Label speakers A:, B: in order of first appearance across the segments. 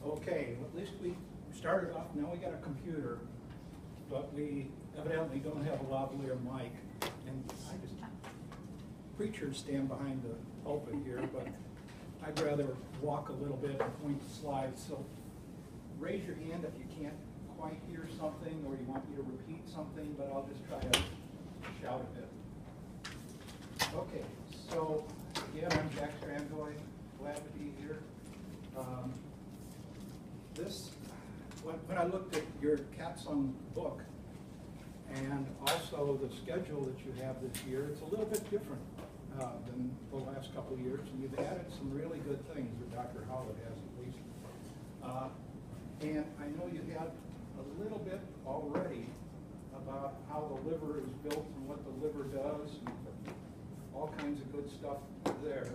A: Okay, well, at least we started off, now we got a computer, but we evidently don't have a lavalier mic. And I just, preachers stand behind the pulpit here, but I'd rather walk a little bit and point the slides. So raise your hand if you can't quite hear something or you want me to repeat something, but I'll just try to shout a bit. Okay, so again, I'm Jack Strandoy, glad to be here. When I looked at your Capsung book and also the schedule that you have this year, it's a little bit different than the last couple of years, and you've added some really good things, or Dr. Howard has at least. And I know you had a little bit already about how the liver is built and what the liver does, and all kinds of good stuff there.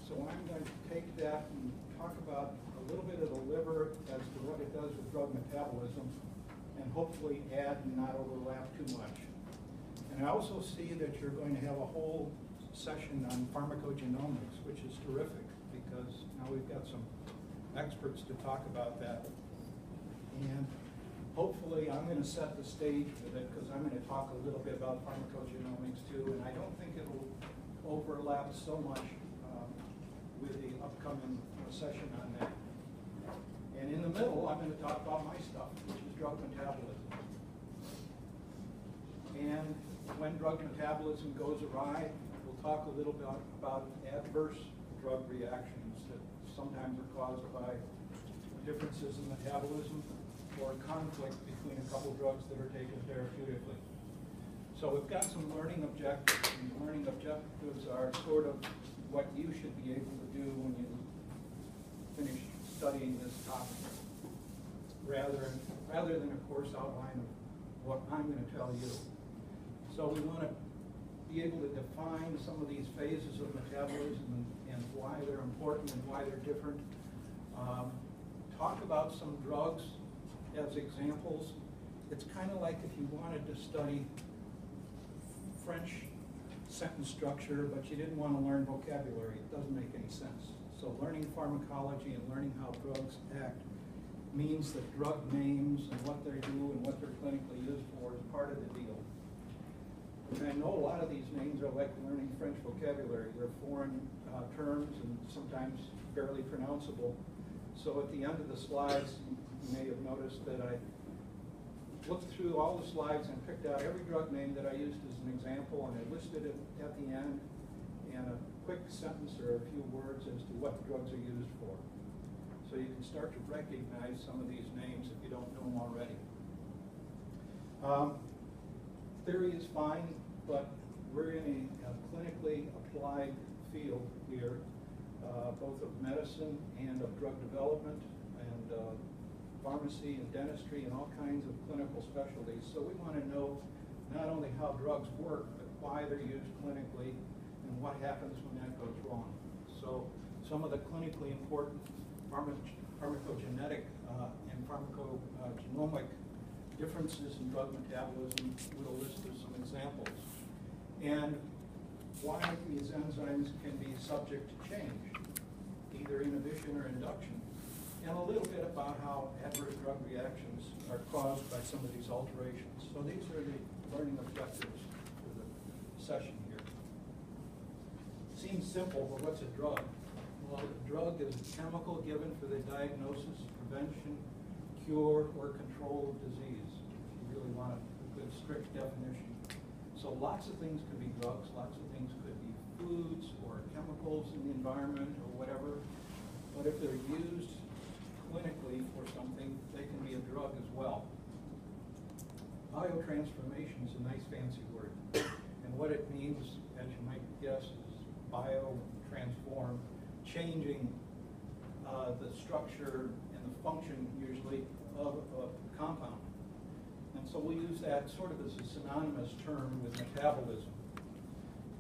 A: So I'm going to take that and talk about a little bit of the liver as to what it does with drug metabolism, and hopefully add and not overlap too much. And I also see that you're going to have a whole session on pharmacogenomics, which is terrific, because now we've got some experts to talk about that. And hopefully I'm going to set the stage with it, because I'm going to talk a little bit about pharmacogenomics too, and I don't think it'll overlap so much with the upcoming session on that. And in the middle, I'm going to talk about my stuff, which is drug metabolism. And when drug metabolism goes awry, we'll talk a little bit about adverse drug reactions that sometimes are caused by differences in metabolism or conflict between a couple drugs that are taken therapeutically. So we've got some learning objectives, and learning objectives are sort of what you should be able to do when you finish studying this topic, rather than a course outline of what I'm going to tell you. So we want to be able to define some of these phases of metabolism and why they're important and why they're different. Talk about some drugs as examples. It's kind of like if you wanted to study French sentence structure, but you didn't want to learn vocabulary. It doesn't make any sense. So learning pharmacology and learning how drugs act means that drug names and what they do and what they're clinically used for is part of the deal. And I know a lot of these names are like learning French vocabulary. They're foreign terms and sometimes barely pronounceable. So at the end of the slides, you may have noticed that I looked through all the slides and picked out every drug name that I used as an example, and I listed it at the end in a quick sentence or a few words as to what drugs are used for. So you can start to recognize some of these names if you don't know them already. Theory is fine, but we're in a clinically applied field here, both of medicine and of drug development and pharmacy and dentistry and all kinds of clinical specialties. So we want to know not only how drugs work, but why they're used clinically and what happens when that goes wrong. So some of the clinically important pharmacogenetic and pharmacogenomic differences in drug metabolism we'll list as some examples. And why these enzymes can be subject to change, either inhibition or induction. And a little bit about how adverse drug reactions are caused by some of these alterations. So these are the learning objectives for the session here. Seems simple, but what's a drug? Well, a drug is a chemical given for the diagnosis, prevention, cure, or control of disease, if you really want a good strict definition. So lots of things could be drugs, lots of things could be foods or chemicals in the environment or whatever. But if they're used clinically for something, they can be a drug as well. Biotransformation is a nice fancy word. And what it means, as you might guess, is biotransform, changing the structure and the function, usually, of a compound. And so we use that sort of as a synonymous term with metabolism.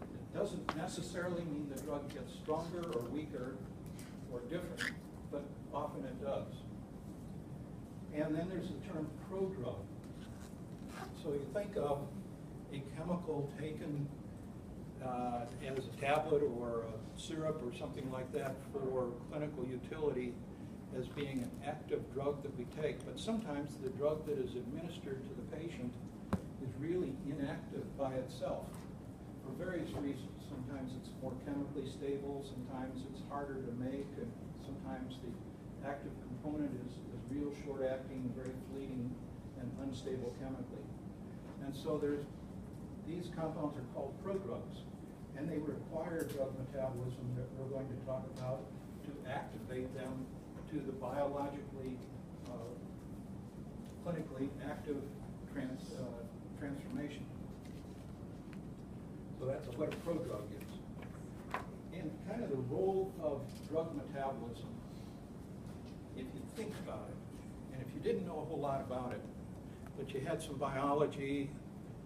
A: It doesn't necessarily mean the drug gets stronger or weaker or different, but often it does. And then there's the term prodrug. So you think of a chemical taken as a tablet or a syrup or something like that for clinical utility, as being an active drug that we take, but sometimes the drug that is administered to the patient is really inactive by itself for various reasons. Sometimes it's more chemically stable, sometimes it's harder to make, and sometimes the active component is real short-acting, very fleeting, and unstable chemically. And so these compounds are called prodrugs, and they require drug metabolism that we're going to talk about to activate them to the biologically, clinically active transformation. So that's what a prodrug is. And kind of the role of drug metabolism, if you think about it, and if you didn't know a whole lot about it, but you had some biology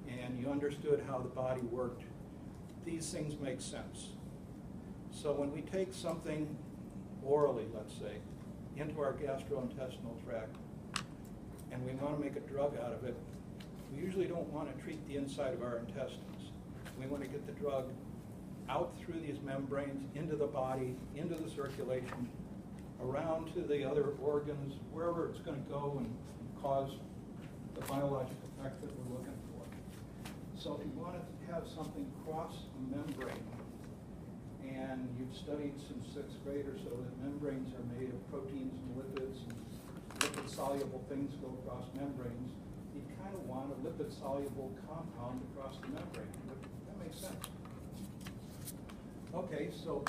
A: and you understood how the body worked, these things make sense. So when we take something orally, let's say, into our gastrointestinal tract, and we want to make a drug out of it, we usually don't want to treat the inside of our intestines. We want to get the drug out through these membranes, into the body, into the circulation, around to the other organs, wherever it's going to go and cause the biologic effect that we're looking for. So if you want to have something cross a membrane, and you've studied since 6th grade or so that membranes are made of proteins and lipids, and lipid-soluble things go across membranes, you kind of want a lipid-soluble compound across the membrane. That makes sense. Okay, so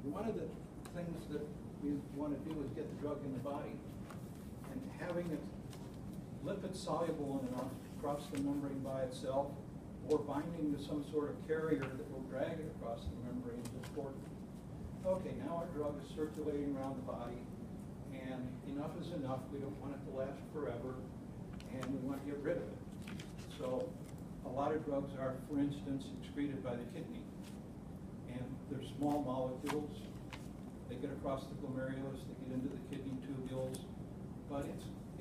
A: one of the things that we want to do is get the drug in the body, and having it lipid-soluble enough to cross the membrane by itself, or binding to some sort of carrier that will drag it across the membrane is important. Okay, now our drug is circulating around the body, and enough is enough. We don't want it to last forever, and we want to get rid of it. So a lot of drugs are, for instance, excreted by the kidney, and they're small molecules. They get across the glomerulus, they get into the kidney tubules, but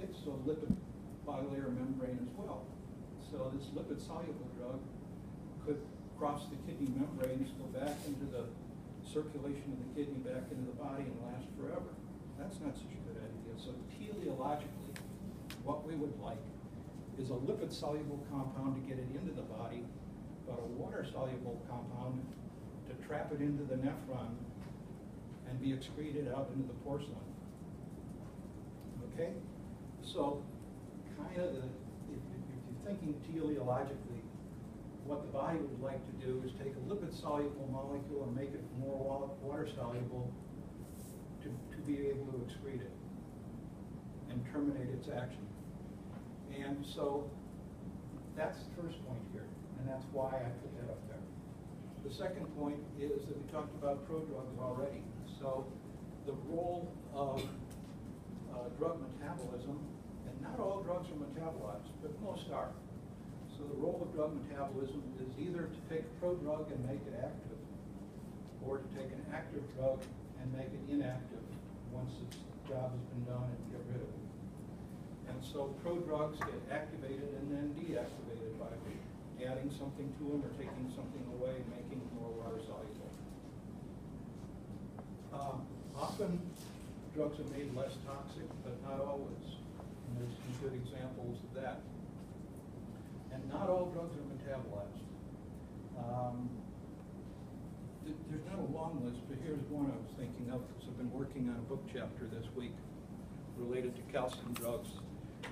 A: it's a lipid bilayer membrane as well. So this lipid-soluble drug could cross the kidney membranes, go back into the circulation of the kidney, back into the body, and last forever. That's not such a good idea. So teleologically, what we would like is a lipid-soluble compound to get it into the body, but a water-soluble compound to trap it into the nephron and be excreted out into the porcelain. Okay? So kind of if you're thinking teleologically, what the body would like to do is take a lipid-soluble molecule and make it more water-soluble to be able to excrete it and terminate its action. And so that's the first point here, and that's why I put that up there. The second point is that we talked about prodrugs already. So the role of drug metabolism, and not all drugs are metabolized, but most are. So the role of drug metabolism is either to take a prodrug and make it active, or to take an active drug and make it inactive once its job has been done and get rid of it. And so prodrugs get activated and then deactivated by adding something to them or taking something away, making them more water soluble. Often drugs are made less toxic, but not always. And there's some good examples of that. And not all drugs are metabolized. There's not a long list, but here's one I was thinking of because I've been working on a book chapter this week related to calcium drugs.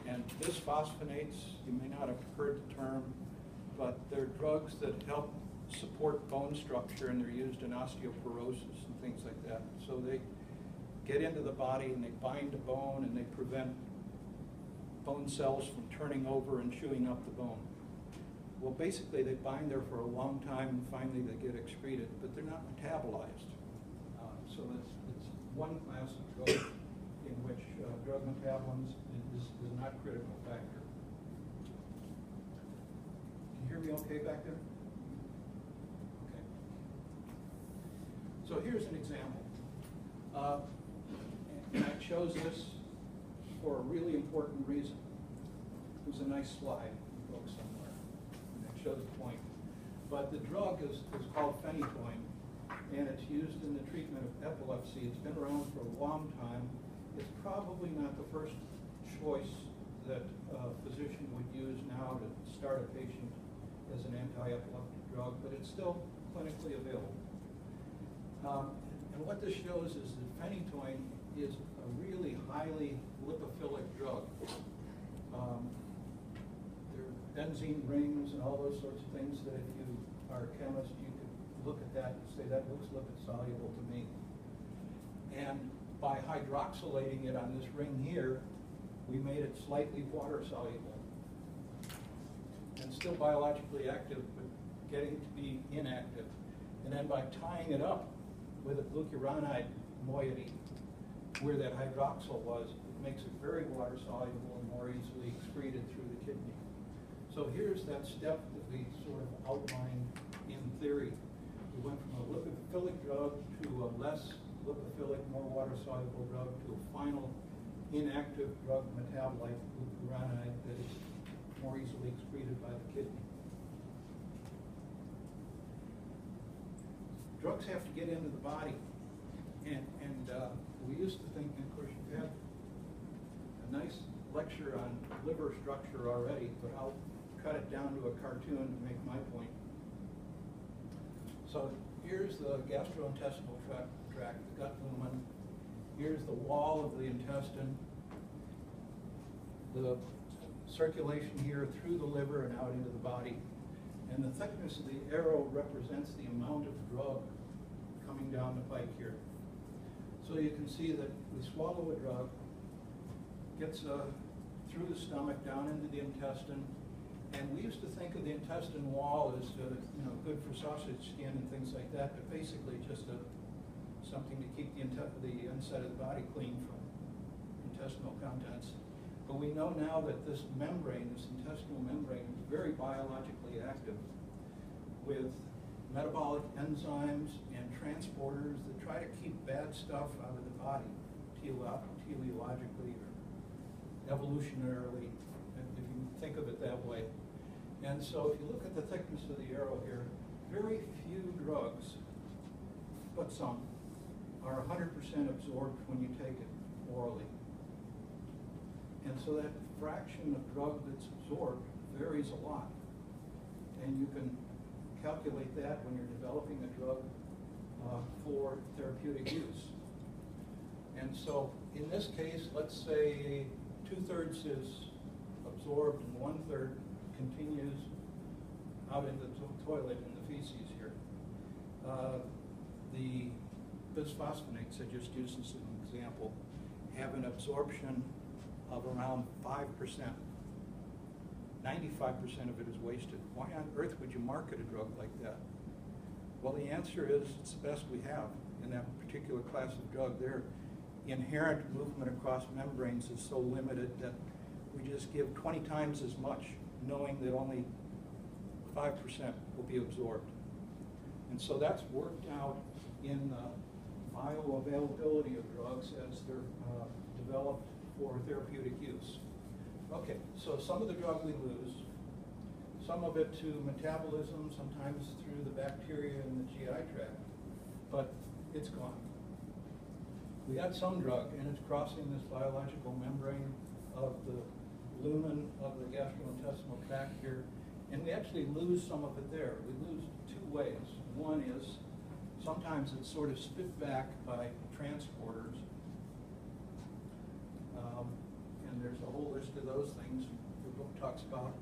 A: And bisphosphonates, you may not have heard the term, but they're drugs that help support bone structure, and they're used in osteoporosis and things like that. So they get into the body and they bind to bone and they prevent bone cells from turning over and chewing up the bone. Well, basically they bind there for a long time and finally they get excreted, but they're not metabolized. So it's one class of drug in which drug metabolism is not a critical factor. Can you hear me okay back there? Okay. So here's an example. And I chose this for a really important reason. It was a nice slide in the book somewhere, and it shows the point. But the drug is called phenytoin, and it's used in the treatment of epilepsy. It's been around for a long time, it's probably not the first choice that a physician would use now to start a patient as an anti-epileptic drug, but it's still clinically available. And what this shows is that phenytoin is a really highly lipophilic drug. There are benzene rings and all those sorts of things that if you are a chemist, you could look at that and say, that looks lipid soluble to me. And by hydroxylating it on this ring here, we made it slightly water soluble. And still biologically active, but getting it to be inactive. And then by tying it up with a glucuronide moiety, where that hydroxyl was, it makes it very water soluble and more easily excreted through the kidney. So here's that step that we sort of outlined in theory. We went from a lipophilic drug to a less lipophilic, more water soluble drug to a final inactive drug metabolite, glucuronide, that is more easily excreted by the kidney. Drugs have to get into the body, and we used to think, and of course you have a nice lecture on liver structure already, but I'll cut it down to a cartoon to make my point. So here's the gastrointestinal tract, the gut lumen. Here's the wall of the intestine, the circulation here through the liver and out into the body. And the thickness of the arrow represents the amount of drug coming down the pike here. So you can see that we swallow a drug, gets through the stomach down into the intestine, and we used to think of the intestine wall as good for sausage skin and things like that, but basically just something to keep the inside of the body clean from intestinal contents. But we know now that this membrane, this intestinal membrane, is very biologically active with metabolic enzymes and transporters that try to keep bad stuff out of the body, teleologically or evolutionarily, if you think of it that way. And so if you look at the thickness of the arrow here, very few drugs, but some, are 100% absorbed when you take it orally. And so that fraction of drug that's absorbed varies a lot. And you can calculate that when you're developing a drug for therapeutic use. And so in this case, let's say 2/3 is absorbed and 1/3 continues out into the toilet in the feces here. The bisphosphonates, I just used as an example, have an absorption of around 5%. 95% of it is wasted. Why on earth would you market a drug like that? Well, the answer is it's the best we have in that particular class of drug. Their inherent movement across membranes is so limited that we just give 20 times as much, knowing that only 5% will be absorbed. And so that's worked out in the bioavailability of drugs as they're developed for therapeutic use. Okay, so some of the drug we lose, some of it to metabolism, sometimes through the bacteria in the GI tract, but it's gone. We got some drug, and it's crossing this biological membrane of the lumen of the gastrointestinal tract here, and we actually lose some of it there. We lose two ways. One is sometimes it's sort of spit back by transporters, and there's a whole list of those things. The book talks about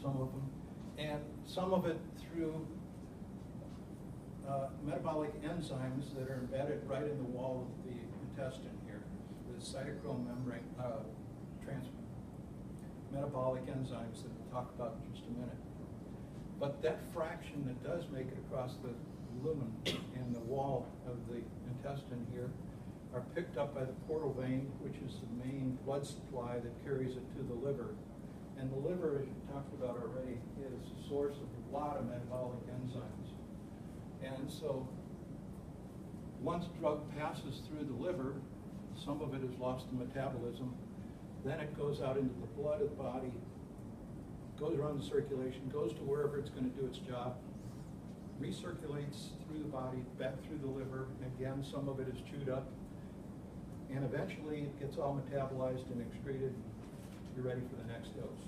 A: some of them. And some of it through metabolic enzymes that are embedded right in the wall of the intestine here, the cytochrome membrane, metabolic enzymes that we'll talk about in just a minute. But that fraction that does make it across the lumen and the wall of the intestine here are picked up by the portal vein, which is the main blood supply that carries it to the liver. And the liver, as you talked about already, is a source of a lot of metabolic enzymes. And so once drug passes through the liver, some of it is lost to metabolism. Then it goes out into the blood of the body, goes around the circulation, goes to wherever it's going to do its job, recirculates through the body, back through the liver. Again, some of it is chewed up, and eventually it gets all metabolized and excreted, and you're ready for the next dose.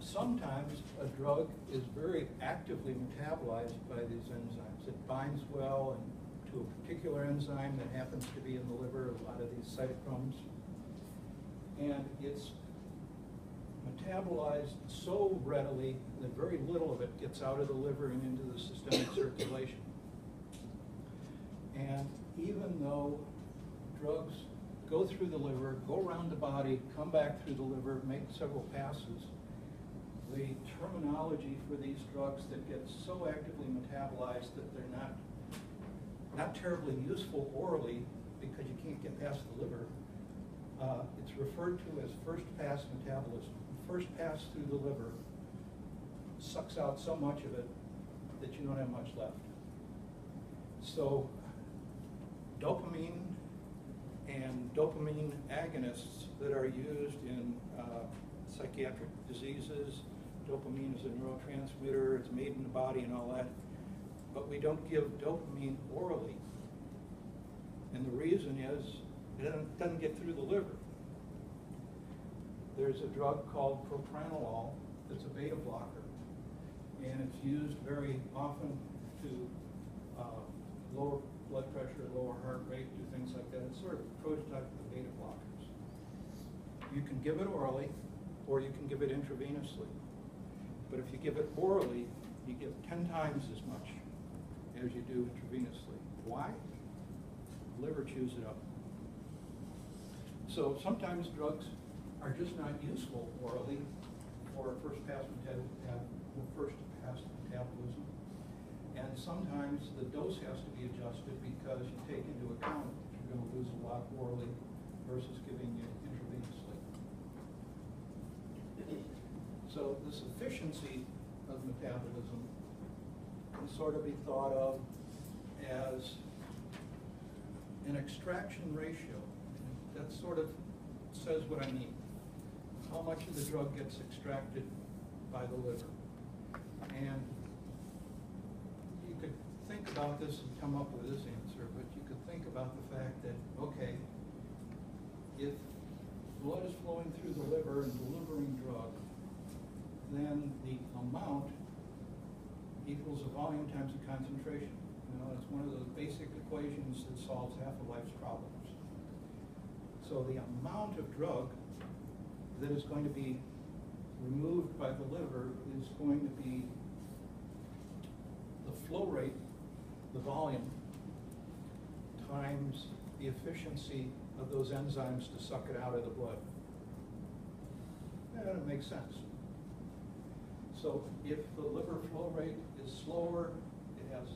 A: Sometimes a drug is very actively metabolized by these enzymes. It binds well to a particular enzyme that happens to be in the liver, a lot of these cytochromes, and it's metabolized so readily that very little of it gets out of the liver and into the systemic circulation. And even though drugs go through the liver, go around the body, come back through the liver, make several passes, the terminology for these drugs that get so actively metabolized that they're not terribly useful orally because you can't get past the liver, it's referred to as first pass metabolism. First pass through the liver sucks out so much of it that you don't have much left. So dopamine and dopamine agonists that are used in psychiatric diseases, dopamine is a neurotransmitter, it's made in the body and all that, but we don't give dopamine orally. And the reason is it doesn't get through the liver. There's a drug called propranolol that's a beta blocker, and it's used very often to lower blood pressure, lower heart rate, do things like that. It's sort of a prototype of the beta blockers. You can give it orally, or you can give it intravenously. But if you give it orally, you give 10 times as much as you do intravenously. Why? The liver chews it up. So sometimes drugs are just not useful orally for first pass metabolism. And sometimes the dose has to be adjusted because you take into account that you're going to lose a lot orally versus giving it intravenously. So this efficiency of metabolism can sort of be thought of as an extraction ratio. That sort of says what I mean. How much of the drug gets extracted by the liver. And you could think about this and come up with this answer, but you could think about the fact that, okay, if blood is flowing through the liver and delivering drug, then the amount equals the volume times the concentration. You know, it's one of those basic equations that solves half of life's problems. So the amount of drug that is going to be removed by the liver is going to be the flow rate, the volume, times the efficiency of those enzymes to suck it out of the blood. That makes sense. So if the liver flow rate is slower, it has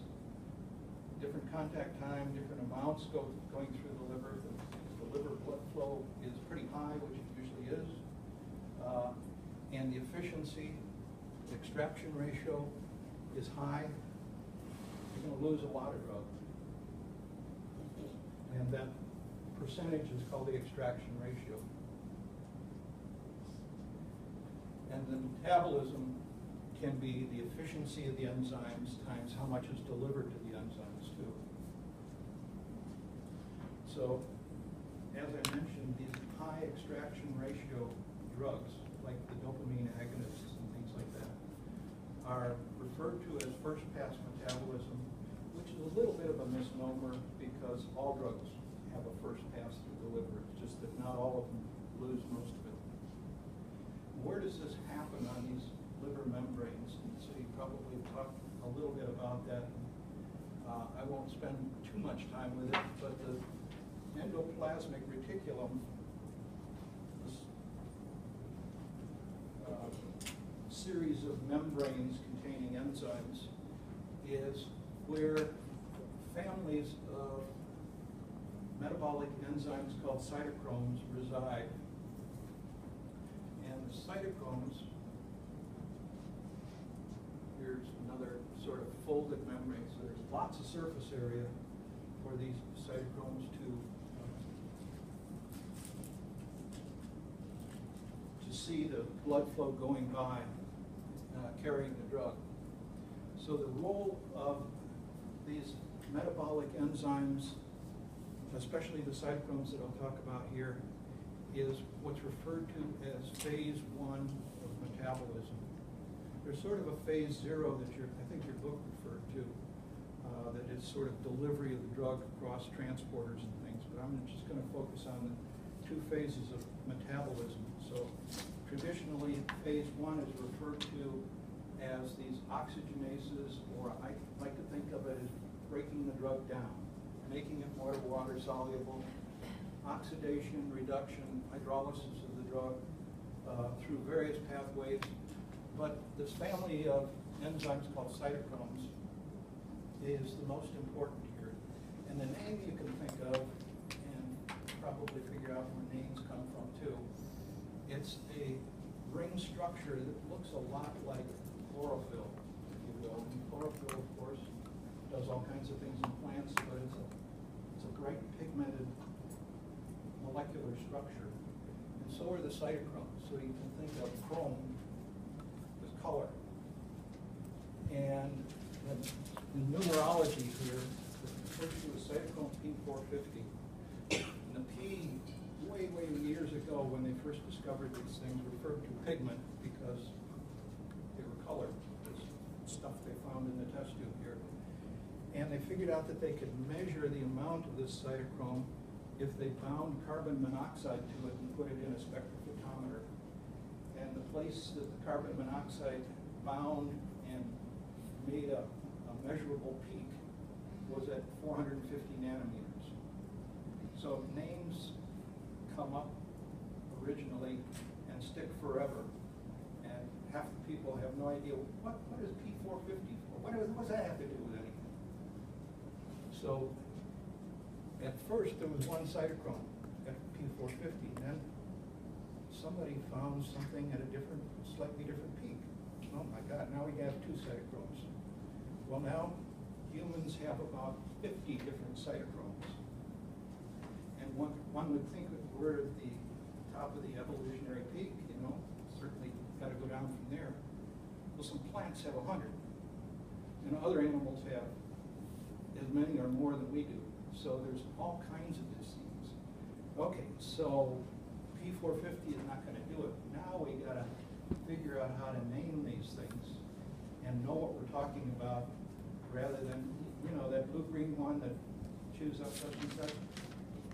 A: different contact time, different amounts going through the liver. If the liver blood flow is pretty high, which it usually is, and the efficiency, the extraction ratio is high, you're going to lose a lot of drug. And that percentage is called the extraction ratio. And the metabolism can be the efficiency of the enzymes times how much is delivered to the enzymes too. So, as I mentioned, these high extraction ratio drugs, like the dopamine agonists and things like that, are referred to as first pass metabolism, which is a little bit of a misnomer because all drugs have a first pass through the liver. It's just that not all of them lose most of it. Where does this happen on these liver membranes? And so you probably talked a little bit about that. I won't spend too much time with it, but the endoplasmic reticulum, this series of membranes containing enzymes, is where families of metabolic enzymes called cytochromes reside. And the cytochromes, here's another sort of folded membrane, so there's lots of surface area for these cytochromes to see the blood flow going by, carrying the drug. So the role of these metabolic enzymes especially the cytochromes that I'll talk about here, is what's referred to as phase 1 of metabolism. There's sort of a phase 0 that I think your book referred to, that is sort of delivery of the drug across transporters and things, but I'm just going to focus on the 2 phases of metabolism. So traditionally, phase 1 is referred to as these oxygenases, or I like to think of it as breaking the drug down, making it more water soluble, oxidation, reduction, hydrolysis of the drug through various pathways. But this family of enzymes called cytochromes is the most important here. And the name you can think of, and probably figure out where names come from too, it's a ring structure that looks a lot like chlorophyll, if you will. And chlorophyll, of course, does all kinds of things in plants, but it's a great pigmented molecular structure. And so are the cytochromes. So you can think of chrome as color. And the numerology here refers to a cytochrome P450. And the P, way years ago when they first discovered these things, referred to pigment because they were colored. This stuff they found in the test tube here. And they figured out that they could measure the amount of this cytochrome if they bound carbon monoxide to it and put it in a spectrophotometer. And the place that the carbon monoxide bound and made a measurable peak was at 450 nanometers. So names come up originally and stick forever. And half the people have no idea, what is P450 for? What does that have to do with anything? So at first there was one cytochrome at P450, and then somebody found something at a slightly different peak. Oh my God, now we have 2 cytochromes. Well, now humans have about 50 different cytochromes. And one would think that we're at the top of the evolutionary peak, certainly got to go down from there. Well, some plants have 100, and other animals have as many or more than we do. So there's all kinds of disease. Okay, so P450 is not going to do it. Now we got to figure out how to name these things and know what we're talking about, rather than, that blue-green one that chews up such and such.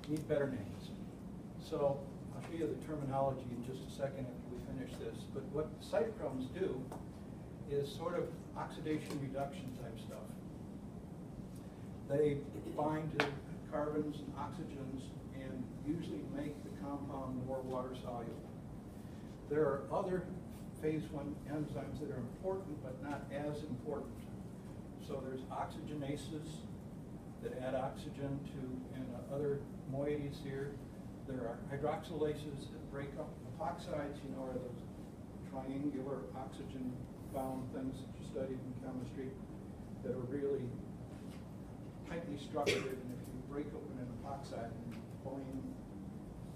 A: Need better names. So I'll show you the terminology in just a second after we finish this. But what cytochromes do is sort of oxidation reduction type stuff. They bind to carbons and oxygens and usually make the compound more water soluble. There are other phase 1 enzymes that are important but not as important. So there's oxygenases that add oxygen to, and other moieties here. There are hydroxylases that break up epoxides, are those triangular oxygen-bound things that you studied in chemistry that are really tightly structured, and if you break open an epoxide and boing,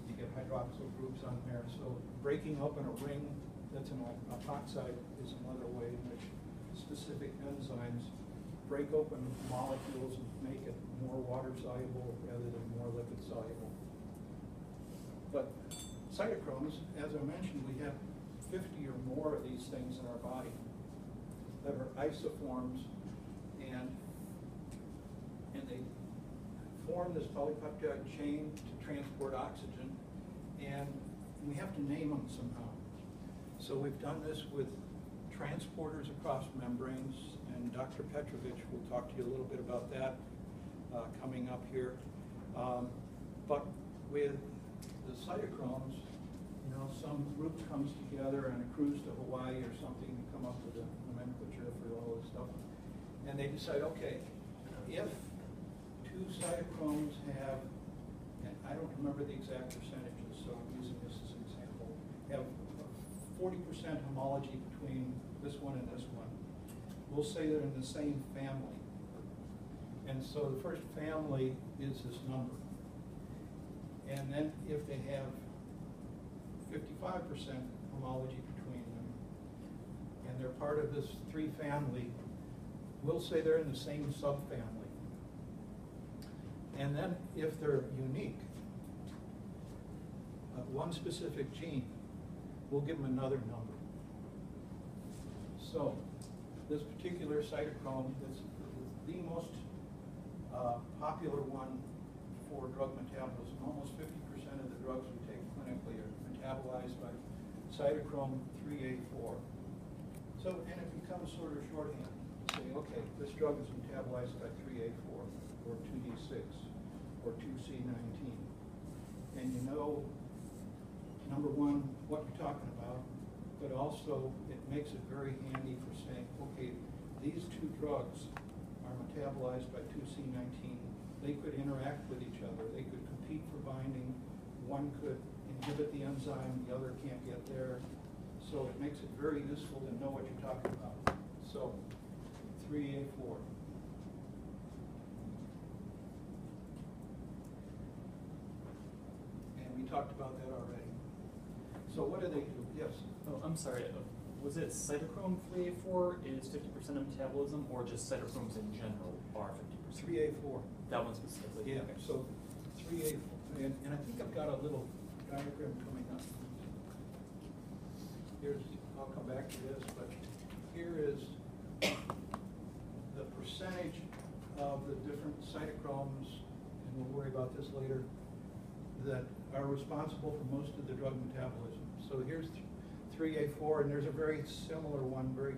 A: you get hydroxyl groups on there. So breaking open a ring that's an epoxide is another way in which specific enzymes break open molecules and make it more water soluble rather than more lipid soluble. But cytochromes, as I mentioned, we have 50 or more of these things in our body that are isoforms, and they form this polypeptide chain to transport oxygen, and we have to name them somehow. So we've done this with transporters across membranes, and Dr. Petrovich will talk to you a little bit about that coming up here. But with the cytochromes, some group comes together on a cruise to Hawaii or something to come up with a nomenclature for all this stuff, and they decide, okay, if 2 cytochromes have, and I don't remember the exact percentages, so I'm using this as an example, have 40% homology between this one and this one, we'll say they're in the same family. And so the first family is this number. And then if they have 55% homology between them, and they're part of this 3 family, we'll say they're in the same subfamily. And then if they're unique, one specific gene, we'll give them another number. So this particular cytochrome is the most popular one for drug metabolism. Almost 50% of the drugs we take clinically are metabolized by cytochrome 3A4. So, and it becomes sort of shorthand. Say, okay, this drug is metabolized by 3A4, or 2D6, or 2C19. And you know, number one, what you're talking about, but also it makes it very handy for saying, okay, these two drugs are metabolized by 2C19. They could interact with each other. They could compete for binding. One could inhibit the enzyme, the other can't get there. So it makes it very useful to know what you're talking about. So 3A4. And we talked about that already. So what do they do? Yes?
B: Oh, I'm sorry. Was it cytochrome 3A4 is 50% of metabolism, or just cytochromes in general are 50%?
A: 3A4.
B: That one specifically?
A: Yeah,
B: Okay.
A: so 3A4. And I think I've got a little diagram coming up. Here's, I'll come back to this, but here is the percentage of the different cytochromes, and we'll worry about this later, that are responsible for most of the drug metabolism. So here's 3A4, and there's a very similar one, very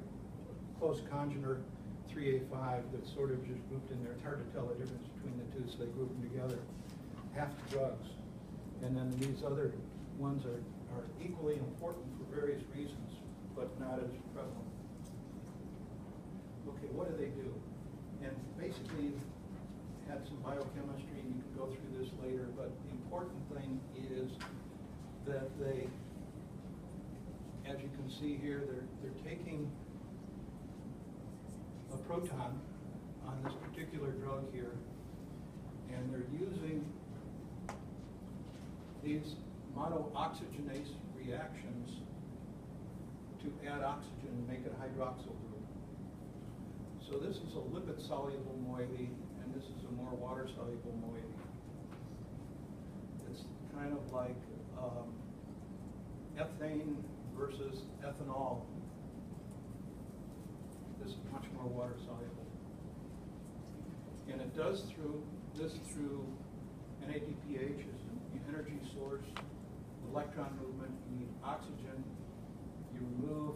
A: close congener, 3A5, that's sort of just grouped in there. It's hard to tell the difference between the two, so they group them together. Half the drugs. And then these other ones are equally important for various reasons, but not as prevalent. Okay, what do they do? And basically, had some biochemistry, and you can go through this later, but the important thing is that they, as you can see here, they're taking a proton on this particular drug here, and they're using these monooxygenase reactions to add oxygen and make it a hydroxyl group. So this is a lipid-soluble moiety, and this is a more water-soluble moiety. It's kind of like ethane versus ethanol. This is much more water-soluble. And it does this through NADPH is an energy source, electron movement, you need oxygen, you remove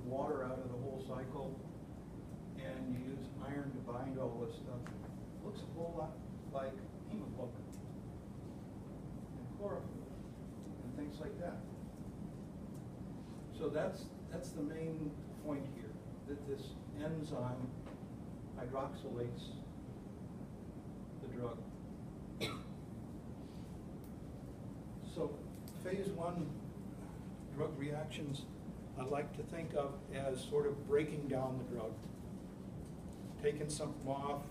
A: water out of the whole cycle, and you use iron to bind all this stuff. It looks a whole lot like hemoglobin and chlorophyll and things like that. So that's the main point here, that this enzyme hydroxylates the drug. So phase one drug reactions I like to think of as sort of breaking down the drug. Taking something off,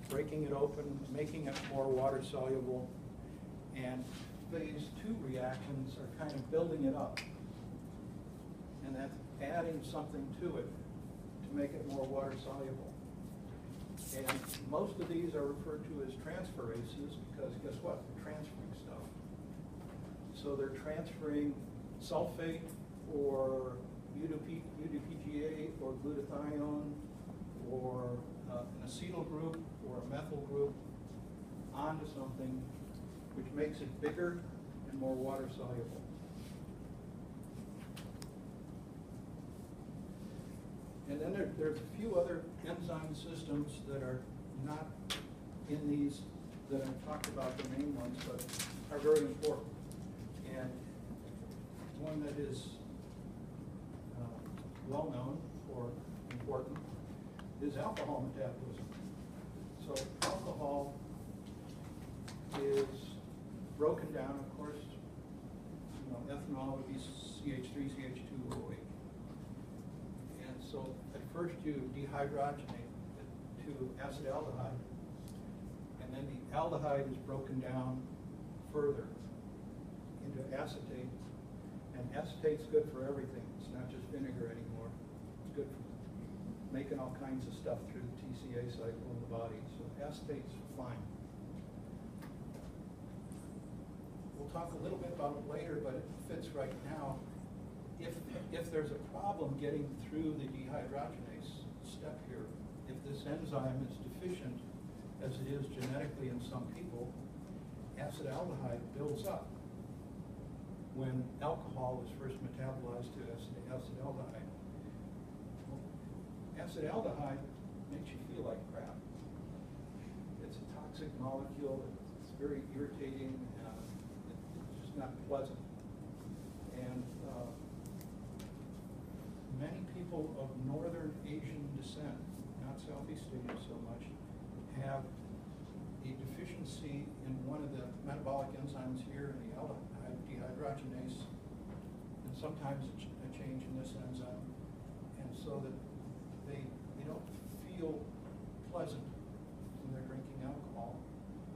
A: breaking it open, making it more water soluble, and phase two reactions are kind of building it up. And that's adding something to it to make it more water soluble. And most of these are referred to as transferases because guess what? They're transferring stuff. So they're transferring sulfate or UDPGA or glutathione or an acetyl group or a methyl group onto something which makes it bigger and more water soluble. And then there's a few other enzyme systems that are not in these that I've talked about, the main ones, but are very important. And one that is well known or important is alcohol metabolism. So alcohol is broken down, of course. You know, ethanol would be CH3, CH2OH. And so at first you dehydrogenate it to acetaldehyde, and then the aldehyde is broken down further into acetate. And acetate's good for everything. It's not just vinegar anymore. It's good for making all kinds of stuff through the TCA cycle in the body, so acetate's fine. We'll talk a little bit about it later, but it fits right now. If there's a problem getting through the dehydrogenase step here, if this enzyme is deficient, as it is genetically in some people, acetaldehyde builds up when alcohol is first metabolized to acetaldehyde. Acetaldehyde makes you feel like crap. It's a toxic molecule, it's very irritating, it's just not pleasant. And many people of Northern Asian descent, not Southeast Asian so much, have a deficiency in one of the metabolic enzymes here in the aldehyde dehydrogenase, and sometimes a change in this enzyme, and so that they don't feel pleasant when they're drinking alcohol.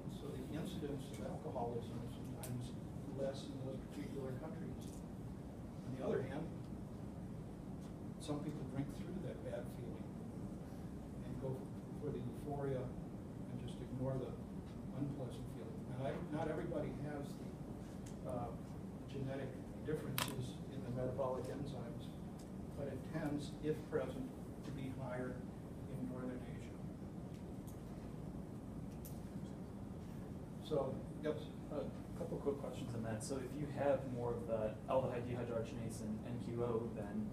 A: And so the incidence of alcoholism is sometimes less in those particular countries. On the other hand, some people drink through that bad feeling and go for the euphoria and just ignore the unpleasant feeling. Now, not everybody has the genetic differences in the metabolic enzymes, but it tends, if present, to be higher in Northern Asia. So, yes.
B: A couple quick questions on that. So if you have more of the aldehyde dehydrogenase and NQO, then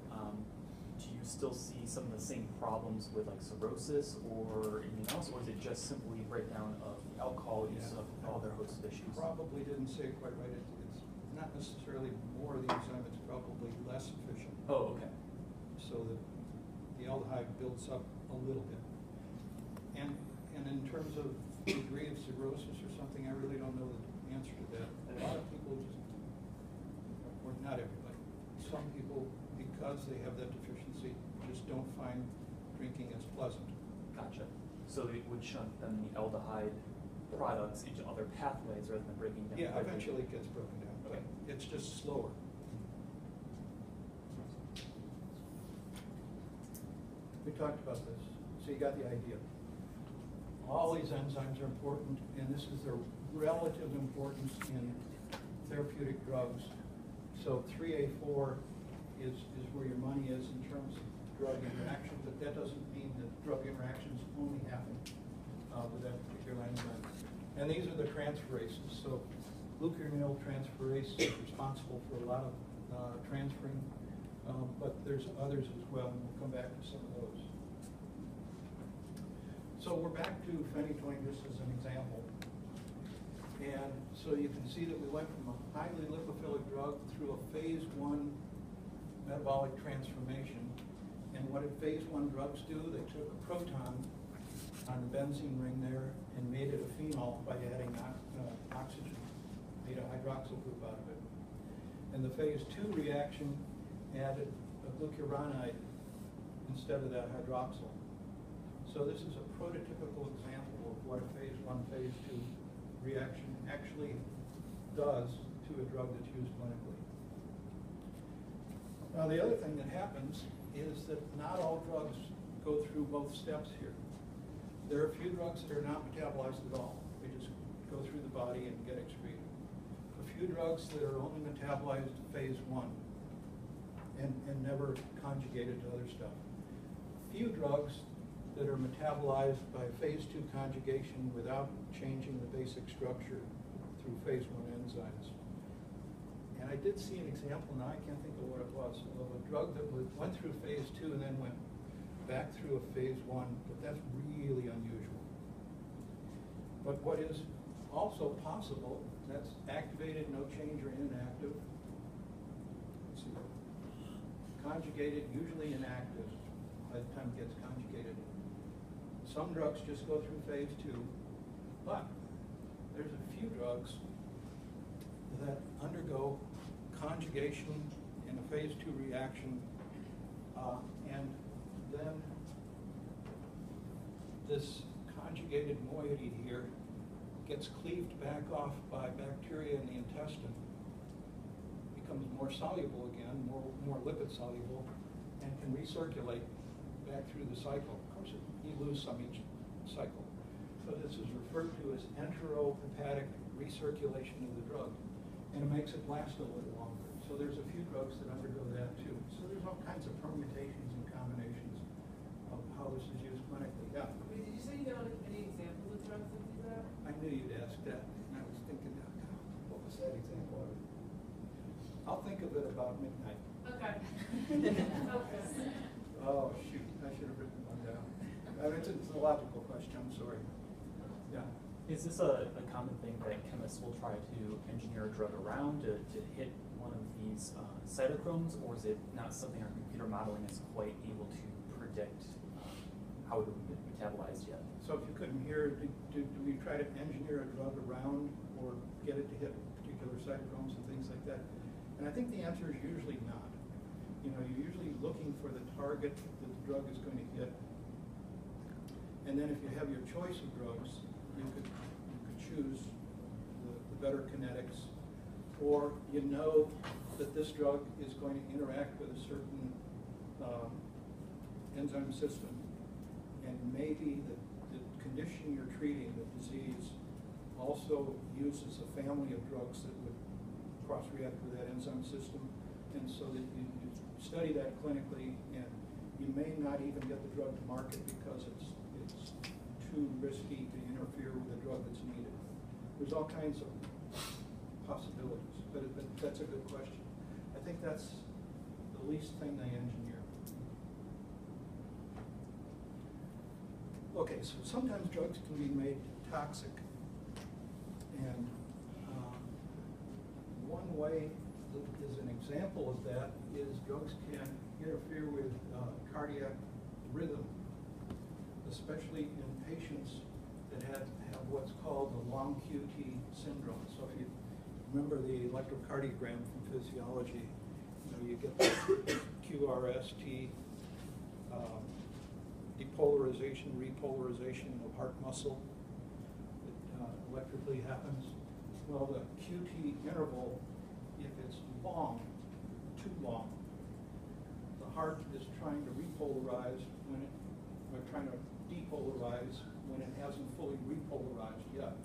B: do you still see some of the same problems with like cirrhosis or anything else, or is it just simply breakdown of the alcohol use of all their host of issues?
A: Probably didn't say it quite right. It's not necessarily more of the enzyme, it's probably less efficient.
B: Oh, okay.
A: So that the aldehyde builds up a little bit. And in terms of degree of cirrhosis or something, I really don't know the answer to that. A lot of people just, or not everybody, some people, because they have that deficiency, just don't find drinking as pleasant.
B: Gotcha. So it would shunt then the aldehyde products into other pathways rather than breaking down.
A: Yeah, eventually it gets broken down, but it's just slower. We talked about this, so you got the idea. All these enzymes are important, and this is their relative importance in therapeutic drugs. So 3A4 is where your money is in terms of drug interaction, but that doesn't mean that drug interactions only happen with that particular enzyme. And these are the transferases. So glucuronidase transferase is responsible for a lot of transferring, but there's others as well, and we'll come back to some of those. So we're back to phenytoin just as an example. And so you can see that we went from a highly lipophilic drug through a phase 1 metabolic transformation. And what did phase 1 drugs do? They took a proton on the benzene ring there and made it a phenol by adding oxygen, made a hydroxyl group out of it. And the phase 2 reaction added a glucuronide instead of that hydroxyl. So this is a prototypical example of what a phase 1, phase 2 reaction actually does to a drug that's used clinically. Now the other thing that happens is that not all drugs go through both steps here. There are a few drugs that are not metabolized at all. They just go through the body and get excreted. A few drugs that are only metabolized to phase 1 and never conjugated to other stuff. Few drugs that are metabolized by phase 2 conjugation without changing the basic structure through phase 1 enzymes. And I did see an example, now I can't think of what it was, of a drug that went through phase 2 and then went back through a phase 1, but that's really unusual. But what is also possible, that's activated, no change, or inactive. Let's see. Conjugated, usually inactive by the time it gets conjugated. Some drugs just go through phase 2, but there's a few drugs that undergo conjugation in a phase 2 reaction, and then this conjugated moiety here gets cleaved back off by bacteria in the intestine, becomes more soluble again, more lipid soluble, and can recirculate back through the cycle. Of course, you lose some each cycle. So this is referred to as enterohepatic recirculation of the drug, and it makes it last a little longer. So there's a few drugs that undergo that too. So there's all kinds of permutations and combinations of how this is used clinically. Yeah.
C: Did you say you got any examples of drugs that do that?
A: I knew you'd ask that, and I was thinking, what was that example of it? I'll think of it about midnight.
C: Okay. Okay.
A: Oh, shoot, I should have written one down. It's a logical question, I'm sorry. Yeah.
B: Is this a common thing that chemists will try to engineer a drug around to hit one of these cytochromes, or is it not something our computer modeling is quite able to predict how it would be metabolized yet?
A: So if you couldn't hear, do we try to engineer a drug around or get it to hit particular cytochromes and things like that? And I think the answer is usually not. You know, you're usually looking for the target that the drug is going to hit. And then if you have your choice of drugs, you could choose the better kinetics, or you know that this drug is going to interact with a certain enzyme system, and maybe the condition you're treating, the disease, also uses a family of drugs that would cross-react with that enzyme system, and so that you study that clinically, and you may not even get the drug to market because it's too risky to interfere with a drug that's needed. There's all kinds of possibilities, but that's a good question. I think that's the least thing they engineer. Okay, so sometimes drugs can be made toxic, and one way that is an example of that is drugs can interfere with cardiac rhythm, especially in patients that have what's called the long QT syndrome. So if you remember the electrocardiogram from physiology, you get the QRST, depolarization, repolarization of heart muscle that electrically happens. Well, the QT interval, if it's long, too long, the heart is trying to repolarize when it, or trying to depolarize when it hasn't fully repolarized yet.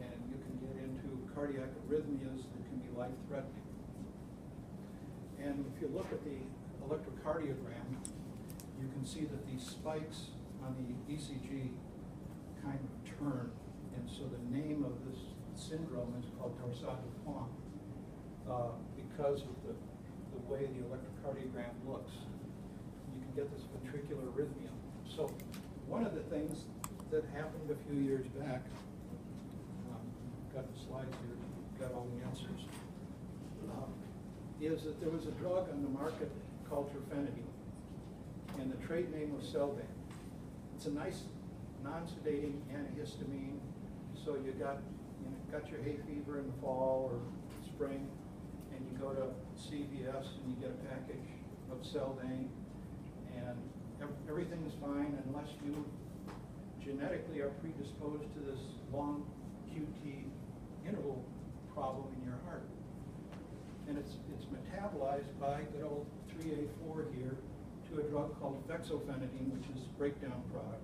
A: And you can get into cardiac arrhythmias that can be life-threatening. And if you look at the electrocardiogram, you can see that these spikes on the ECG kind of turn. And so the name of this syndrome is called Torsades-de-Pointes because of the way the electrocardiogram looks. You can get this ventricular arrhythmia. So one of the things that happened a few years back, got the slides here, got all the answers, is that there was a drug on the market called terfenadine, and the trade name was Selvan. It's a nice non-sedating antihistamine, so you got your hay fever in the fall or spring, and you go to CVS and you get a package of Selvan, and everything is fine unless you genetically are predisposed to this long QT interval problem in your heart. And it's metabolized by good old 3A4 here to a drug called fexofenadine, which is a breakdown product.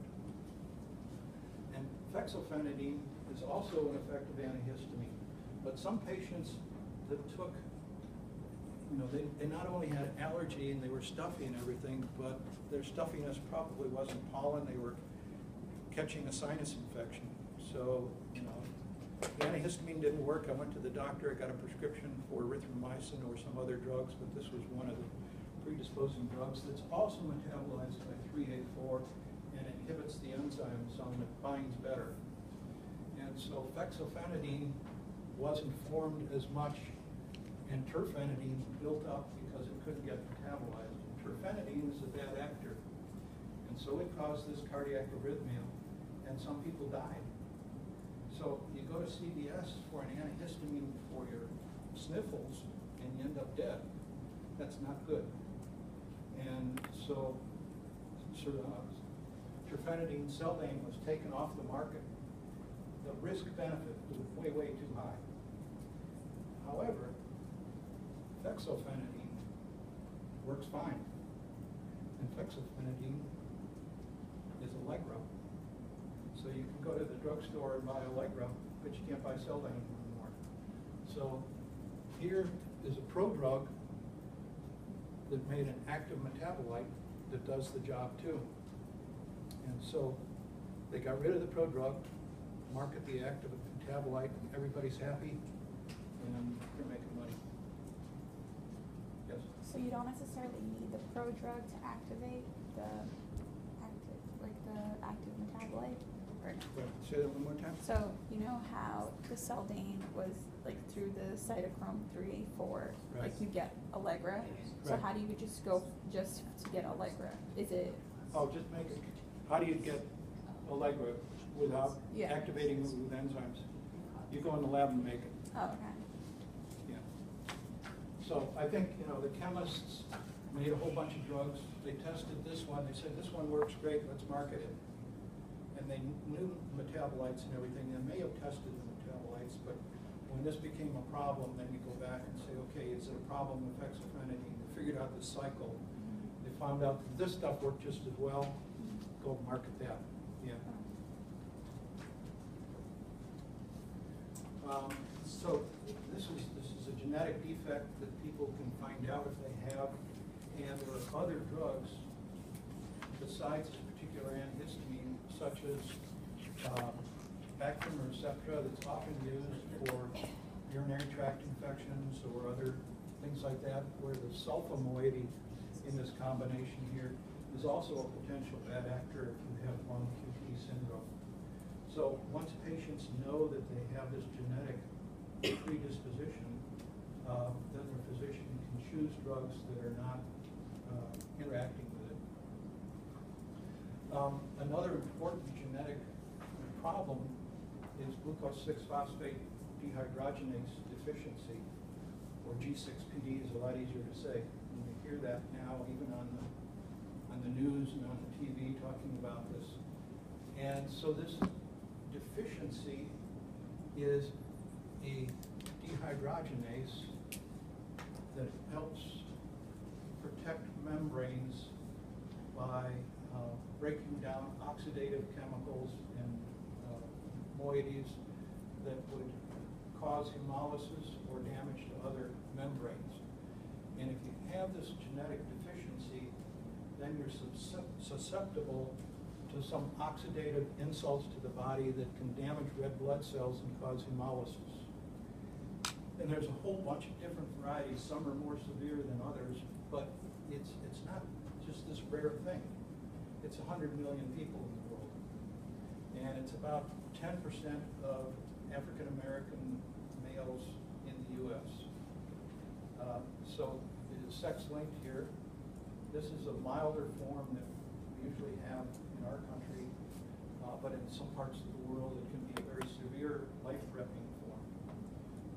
A: And fexofenadine is also an effective antihistamine. But some patients that took, they not only had allergy and they were stuffy and everything, but their stuffiness probably wasn't pollen, they were catching a sinus infection. So, the antihistamine didn't work. I went to the doctor, I got a prescription for erythromycin or some other drugs, but this was one of the predisposing drugs that's also metabolized by 3A4 and inhibits the enzyme so that it binds better. And so fexofenadine wasn't formed as much, and terfenadine built up because it couldn't get metabolized. And terfenadine is a bad actor, and so it caused this cardiac arrhythmia, and some people died. So you go to CVS for an antihistamine for your sniffles, and you end up dead. That's not good. And so terfenadine Selvan was taken off the market. The risk-benefit was way, way too high. However, fexofenadine works fine. In fexofenadine is Allegra. So you can go to the drugstore and buy Allegra, but you can't buy Seldane anymore. So here is a prodrug that made an active metabolite that does the job too. And so they got rid of the prodrug, market the active metabolite, everybody's happy, and they're making money. Yes?
D: So you don't necessarily need the prodrug to activate the active metabolite, or no?
A: Wait, say that one more time?
D: So you know how the Seldane was like through the cytochrome 3A4,
A: Right.
D: like you get Allegra. So
A: Right.
D: how do you just go just to get Allegra? Is it?
A: Oh, just make it, how do you get Allegra without
D: Yeah.
A: activating it with enzymes? You go in the lab and make it,
D: Oh, okay.
A: yeah. So I think, the chemists made a whole bunch of drugs. They tested this one, they said, this one works great, let's market it. And they knew metabolites and everything, they may have tested the metabolites, but when this became a problem, then you go back and say, okay, is it a problem with fexofenadine? They figured out the cycle. They found out that this stuff worked just as well, go market that, yeah. So this is a genetic defect that people can find out if they have, and there are other drugs besides this particular antihistamine, such as Bactrim or Septra, that's often used for urinary tract infections or other things like that, where the sulfa moiety in this combination here is also a potential bad actor if you have lung QT syndrome. So once patients know that they have this genetic predisposition, then their physician can choose drugs that are not interacting with it. Another important genetic problem is glucose 6-phosphate dehydrogenase deficiency, or G6PD is a lot easier to say. And you hear that now even on the news and on the TV talking about this. And so this deficiency is a dehydrogenase that helps protect membranes by breaking down oxidative chemicals and moieties that would cause hemolysis or damage to other membranes. And if you have this genetic deficiency, then you're susceptible to some oxidative insults to the body that can damage red blood cells and cause hemolysis. And there's a whole bunch of different varieties. Some are more severe than others, but it's not just this rare thing. It's 100 million people in the world. And it's about 10% of African American males in the U.S. So it is sex-linked here. This is a milder form that we usually have in our country, but in some parts of the world it can be a very severe, life-threatening form.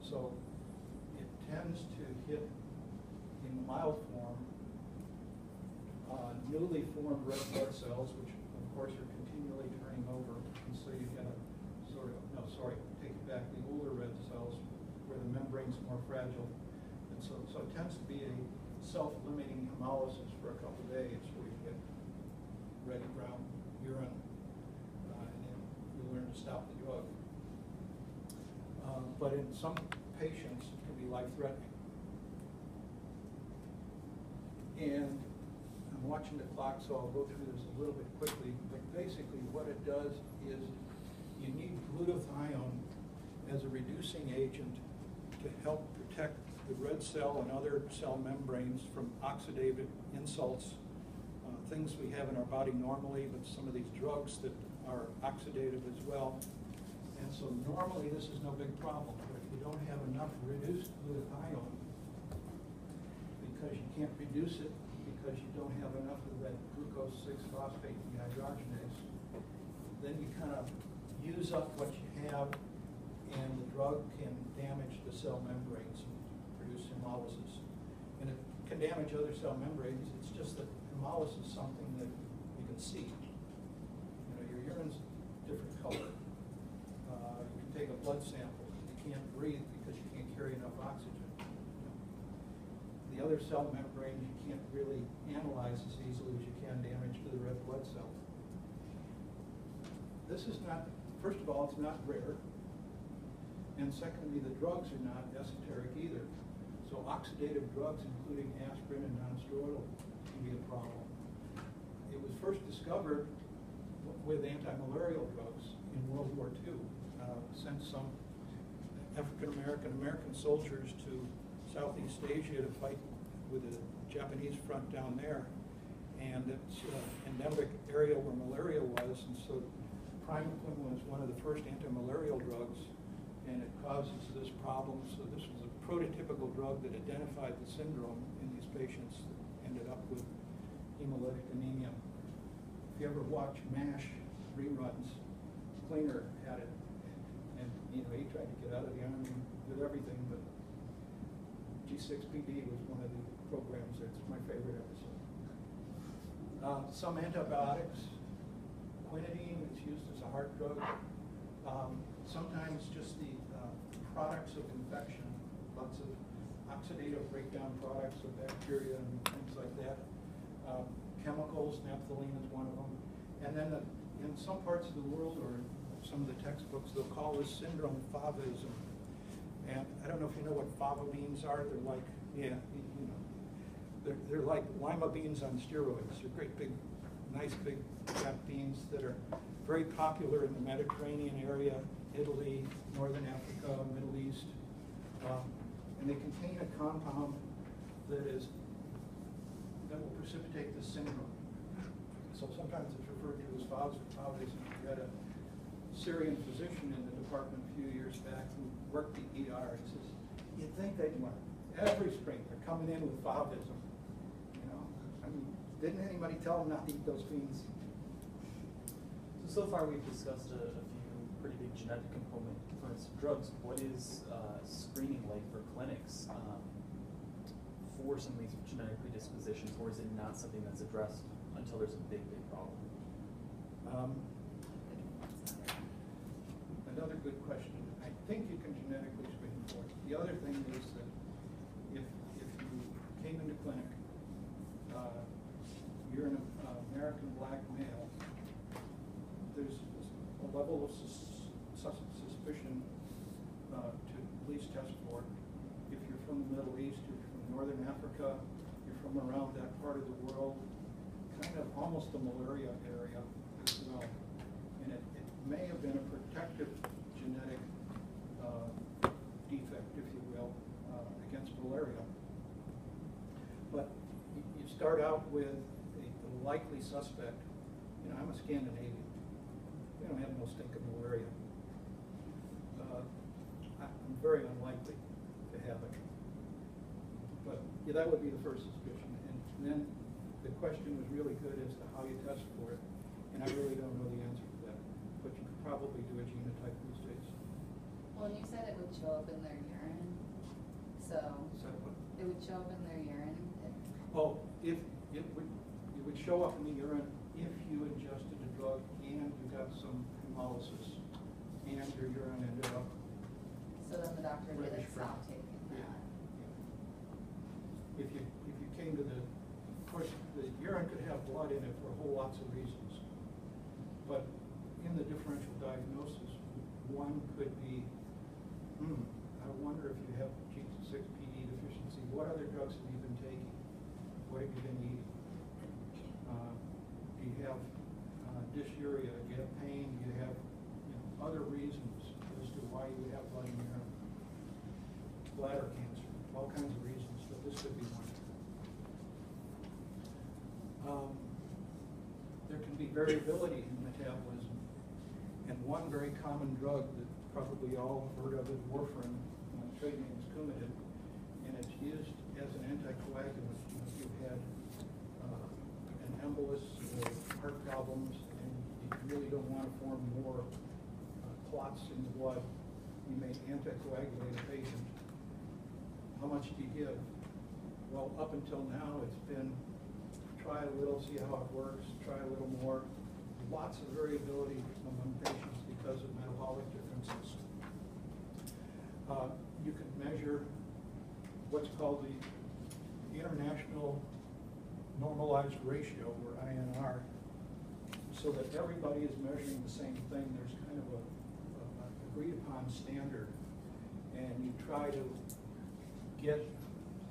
A: So it tends to hit, in the mild form, newly formed red blood cells, which of course are continually turning over, and so you get a take it back, the older red cells where the membrane's more fragile. And so it tends to be a self-limiting hemolysis for a couple of days where you get red brown urine, and then you learn to stop the drug. But in some patients, it can be life-threatening. And I'm watching the clock, so I'll go through this a little bit quickly, but basically what it does is you need glutathione as a reducing agent to help protect the red cell and other cell membranes from oxidative insults, things we have in our body normally, but some of these drugs that are oxidative as well. And so normally this is no big problem, but if you don't have enough reduced glutathione, because you can't reduce it because you don't have enough of that glucose 6-phosphate dehydrogenase, then you kind of use up what you have, and the drug can damage the cell membranes and produce hemolysis. And it can damage other cell membranes. It's just that hemolysis is something that you can see. Your urine's different color. You can take a blood sample. You can't breathe because you can't carry enough oxygen. The the other cell membranes you can't really analyze as easily as you can damage to the red blood cells. This is not, first of all, it's not rare. And secondly, the drugs are not esoteric either. So oxidative drugs, including aspirin and nonsteroidal, can be a problem. It was first discovered with anti-malarial drugs in World War II. Sent some African-American soldiers to Southeast Asia to fight with the Japanese front down there. And it's an endemic area where malaria was, and so Primaquine was one of the first anti-malarial drugs, and it causes this problem. So this was a prototypical drug that identified the syndrome in these patients that ended up with hemolytic anemia. If you ever watch MASH reruns, Klinger had it, and he tried to get out of the army with everything, but G6PD was one of the programs that's my favorite episode. Some antibiotics, quinidine is used as a heart drug. Sometimes just the products of infection, lots of oxidative breakdown products of bacteria and things like that. Chemicals, naphthalene is one of them. And then in some parts of the world, or some of the textbooks, they'll call this syndrome favism. And I don't know if you know what fava beans are. They're like, they're like lima beans on steroids. They're great big, nice big fat beans that are very popular in the Mediterranean area, Italy, Northern Africa, Middle East. And they contain a compound that will precipitate the syndrome. So sometimes it's referred to as favism. We had a Syrian physician in the department a few years back who worked the ER. He says, you'd think they'd learn. Every spring they're coming in with favism. I mean, didn't anybody tell them not to eat those beans?
B: So far we've discussed a few pretty big genetic components of drugs. What is screening like for clinics for some of these genetic predispositions, or is it not something that's addressed until there's a big problem?
A: Another good question. I think you can genetically screen for it. The other thing is that if you came into clinic, you're an American black male, there's a level of suspicion to at least test for it. If you're from the Middle East, you're from Northern Africa, you're from around that part of the world, kind of almost the malaria area as well. And it may have been a protective genetic defect, if you will, against malaria. But you start out with a likely suspect. I'm a Scandinavian. We don't have no stink of malaria. I'm very unlikely to have it. But yeah, that would be the first suspicion. And then the question was really good as to how you test for it. And I really don't know the answer to that. But you could probably do a genotype these days.
E: Well, and you said it would show up in their urine. So it would show up in their urine.
A: Oh, if it would show up in the urine if you ingested a drug and you got some hemolysis and your urine ended up.
E: So then the doctor would
A: reddish brown.
E: stop taking that.
A: If you came to of course, the urine could have blood in it for whole lots of reasons. But in the differential diagnosis, one could be, I wonder if you have G6PD deficiency. What other drugs have you been taking? What have you been eating? Do you have dysuria? Do you have pain? Do you have other reasons as to why you would have blood in your urine? Bladder cancer, all kinds of reasons, but this could be one. There can be variability in metabolism, and one very common drug that probably all have heard of is warfarin. The trade name is Coumadin, and it's used as an anticoagulant if you've had an embolus or heart problems, and you really don't want to form more clots in the blood. You may anticoagulate a patient. How much do you give? Well, up until now, it's been try a little, see how it works, try a little more. Lots of variability among patients because of metabolic differences. You can measure what's called the international normalized ratio, or INR, so that everybody is measuring the same thing. There's kind of a agreed upon standard, and you try to get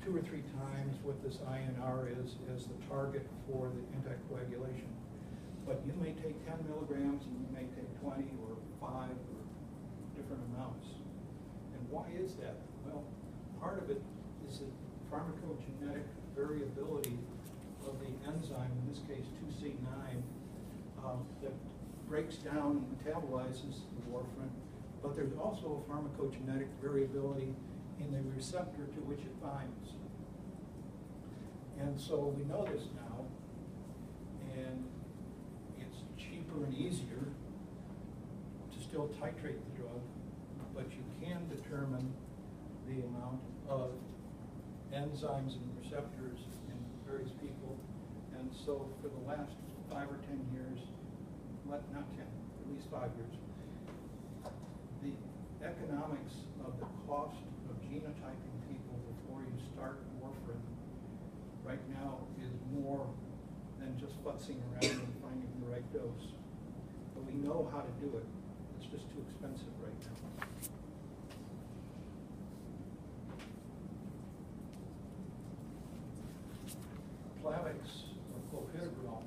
A: 2 or 3 times what this INR is as the target for the anticoagulation. But you may take 10 milligrams and you may take 20 or 5 or different amounts. And why is that? Well, part of it is the pharmacogenetic variability of the enzyme, in this case 2C9, that breaks down and metabolizes the warfarin. But there's also a pharmacogenetic variability in the receptor to which it binds. And so we know this now, and it's cheaper and easier to still titrate the drug, but you can determine the amount of enzymes and receptors in various people. And so for the last 5 or 10 years, not 10, at least 5 years, the economics of the cost of genotyping people before you start warfarin right now is more than just futzing around and finding the right dose. But we know how to do it. It's just too expensive right now. Plavix, or clopidogrel,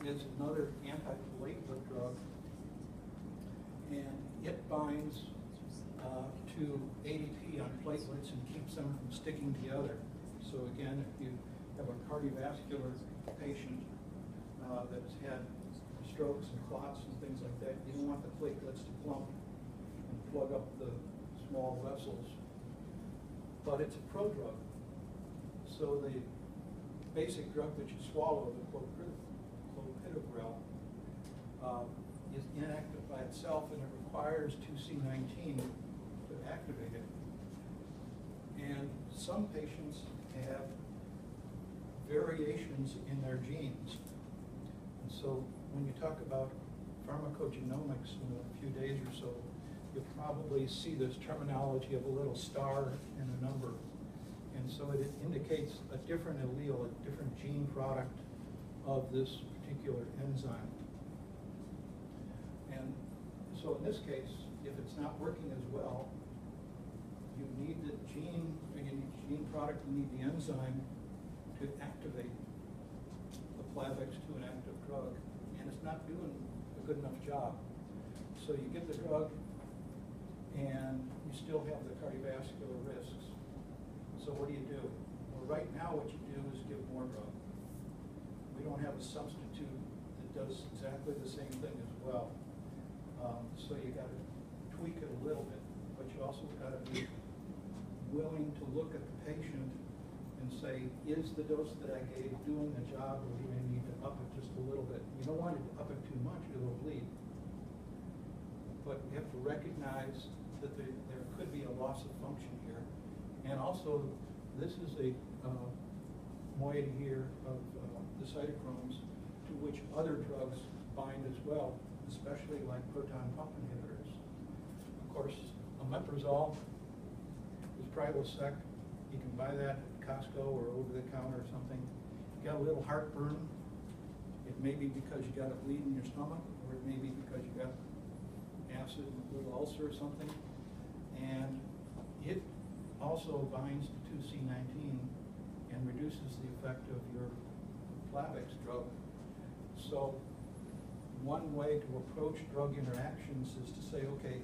A: is another antiplatelet drug, and it binds to ADP on platelets and keeps them from sticking together. So again, if you have a cardiovascular patient that's had strokes and clots and things like that, you don't want the platelets to clump and plug up the small vessels. But it's a prodrug. So the basic drug that you swallow, the clopidogrel, is inactive by itself, and it requires 2C19 to activate it. And some patients have variations in their genes. And so when you talk about pharmacogenomics in a few days or so, you'll probably see this terminology of a little star and a number. And so it indicates a different allele, a different gene product of this particular enzyme. And so in this case, if it's not working as well, you need the gene, you need the gene product, you need the enzyme to activate the Plavix to an active drug. And it's not doing a good enough job. So you give the drug, and you still have the cardiovascular risks. So what do you do? Well, right now what you do is give more drug. We don't have a substitute that does exactly the same thing as well. So you got to tweak it a little bit, but you also got to be willing to look at the patient and say, is the dose that I gave doing the job, or do I need to up it just a little bit? You don't want to up it too much, it'll bleed. But you have to recognize that there could be a loss of function here. And also, this is a moiety here of the cytochromes to which other drugs bind as well, especially like proton pump inhibitors. Of course, omeprazole is Prilosec. You can buy that at Costco or over the counter or something. You got a little heartburn. It may be because you got a bleed in your stomach, or it may be because you got acid and a little ulcer or something. And it also binds to 2C19 and reduces the effect of your Plavix drug. So one way to approach drug interactions is to say, okay,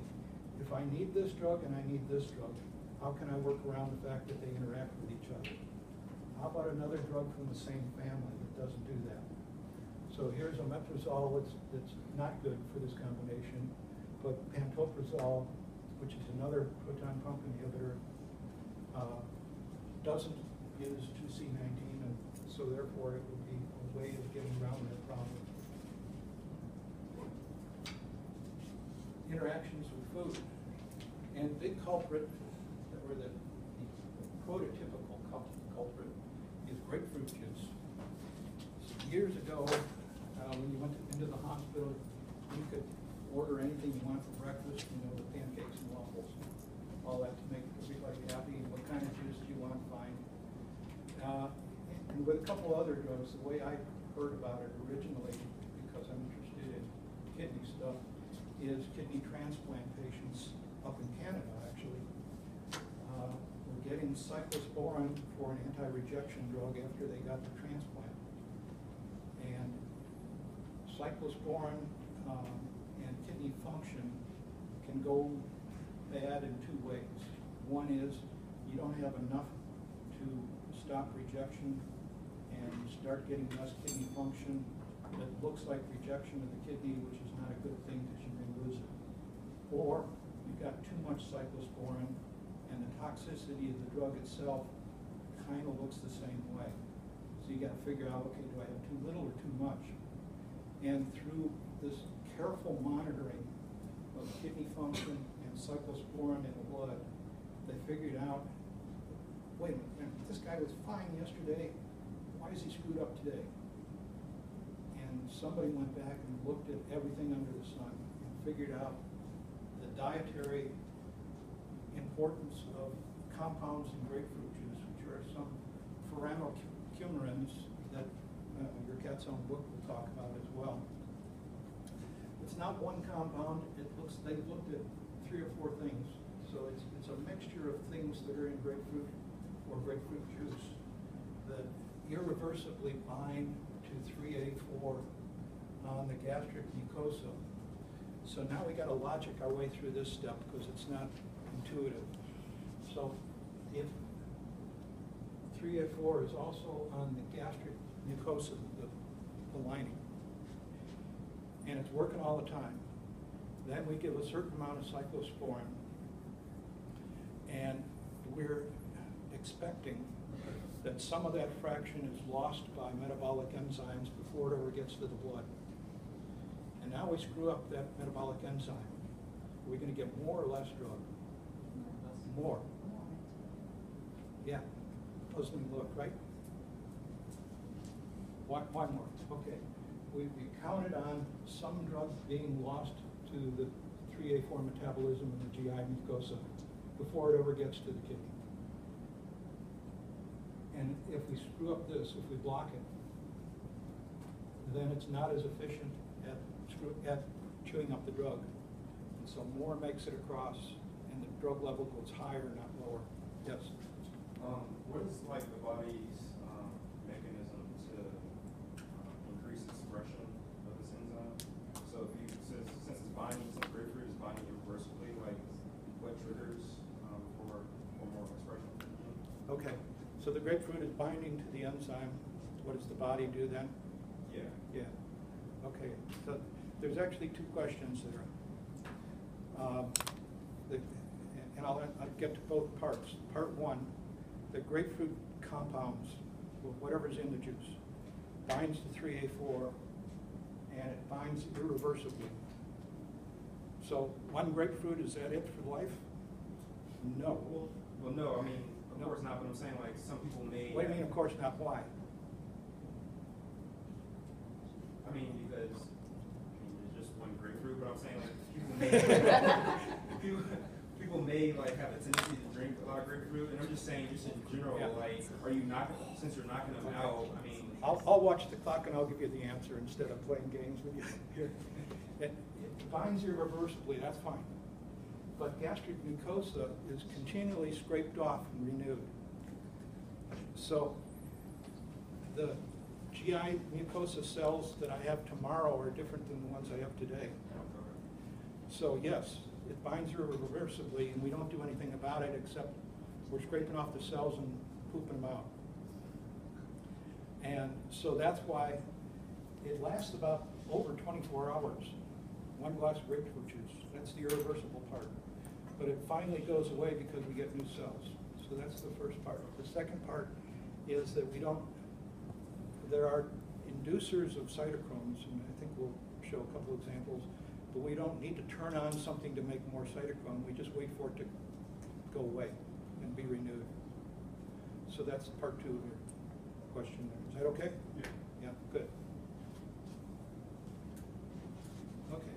A: if I need this drug and I need this drug, how can I work around the fact that they interact with each other? How about another drug from the same family that doesn't do that? So here's omeprazole that's not good for this combination, but pantoprazole, which is another proton pump inhibitor, doesn't use 2C19, and so therefore it would be a way of getting around that problem. Interactions with food. And big culprit, or the prototypical culprit, is grapefruit juice. Years ago, when you went into the hospital, you could order anything you want for breakfast, the pancakes and waffles, all that to make everybody happy. What kind of juice do you want? Fine. with a couple other drugs, the way I heard about it originally, because I'm interested in kidney stuff, is kidney transplant patients up in Canada, actually, were getting cyclosporin for an anti-rejection drug after they got the transplant. And cyclosporin and kidney function can go bad in two ways. One is you don't have enough to stop rejection and you start getting less kidney function that looks like rejection of the kidney, which is not a good thing because you may lose it. Or you've got too much cyclosporin and the toxicity of the drug itself kind of looks the same way. So you got to figure out, okay, do I have too little or too much? And through this careful monitoring of kidney function and cyclosporin in the blood, they figured out, wait a minute, this guy was fine yesterday, why is he screwed up today? And somebody went back and looked at everything under the sun and figured out the dietary importance of compounds in grapefruit juice, which are some furanocoumarins that your Cat's Own book will talk about as well. It's not one compound. They've looked at 3 or 4 things. So it's a mixture of things that are in grapefruit or grapefruit juice that irreversibly bind to 3A4 on the gastric mucosa. So now we got to logic our way through this step because it's not intuitive. So if 3A4 is also on the gastric mucosa, the lining, and it's working all the time, then we give a certain amount of cyclosporin, and we're expecting that some of that fraction is lost by metabolic enzymes before it ever gets to the blood. And now we screw up that metabolic enzyme. Are we going to get more or less drug? More. Yeah. Puzzling look, right? Why more? Okay. We counted on some drug being lost to the 3A4 metabolism in the GI mucosa before it ever gets to the kidney. And if we screw up this, if we block it, then it's not as efficient at chewing up the drug. And so more makes it across, and the drug level goes higher, not lower. Yes?
F: What is like the body's mechanism to increase expression of this enzyme? So if you, since it's binding, since grapefruit is binding irreversibly, like what triggers for more expression?
A: Okay. So the grapefruit is binding to the enzyme. What does the body do then?
F: Yeah.
A: Yeah. Okay. So there's actually 2 questions there. And I'll get to both parts. Part 1, the grapefruit compounds, whatever's in the juice, binds to 3A4, and it binds irreversibly. So one grapefruit, is that it for life? No.
F: Well, no. I mean, of course not. But I'm saying like some people may.
A: What do you mean? Of course not. Why?
F: I mean, because it's just one grapefruit, but I'm saying like people may like have a tendency to drink a lot of grapefruit, and I'm just saying, just in general,
A: Yeah.
F: like, are you not, since you're knocking them out? I mean,
A: I'll watch the clock and I'll give you the answer instead of playing games with you here. It binds irreversibly. That's fine. But gastric mucosa is continually scraped off and renewed. So the GI mucosa cells that I have tomorrow are different than the ones I have today. So yes, it binds irreversibly, and we don't do anything about it except we're scraping off the cells and pooping them out. And so that's why it lasts about over 24 hours. 1 glass of grapefruit juice, that's the irreversible part. But it finally goes away because we get new cells. So that's the first part. The second part is that there are inducers of cytochromes, and I think we'll show a couple examples, but we don't need to turn on something to make more cytochrome. We just wait for it to go away and be renewed. So that's part 2 of your question there. Is that okay?
F: Yeah.
A: Yeah, good. Okay.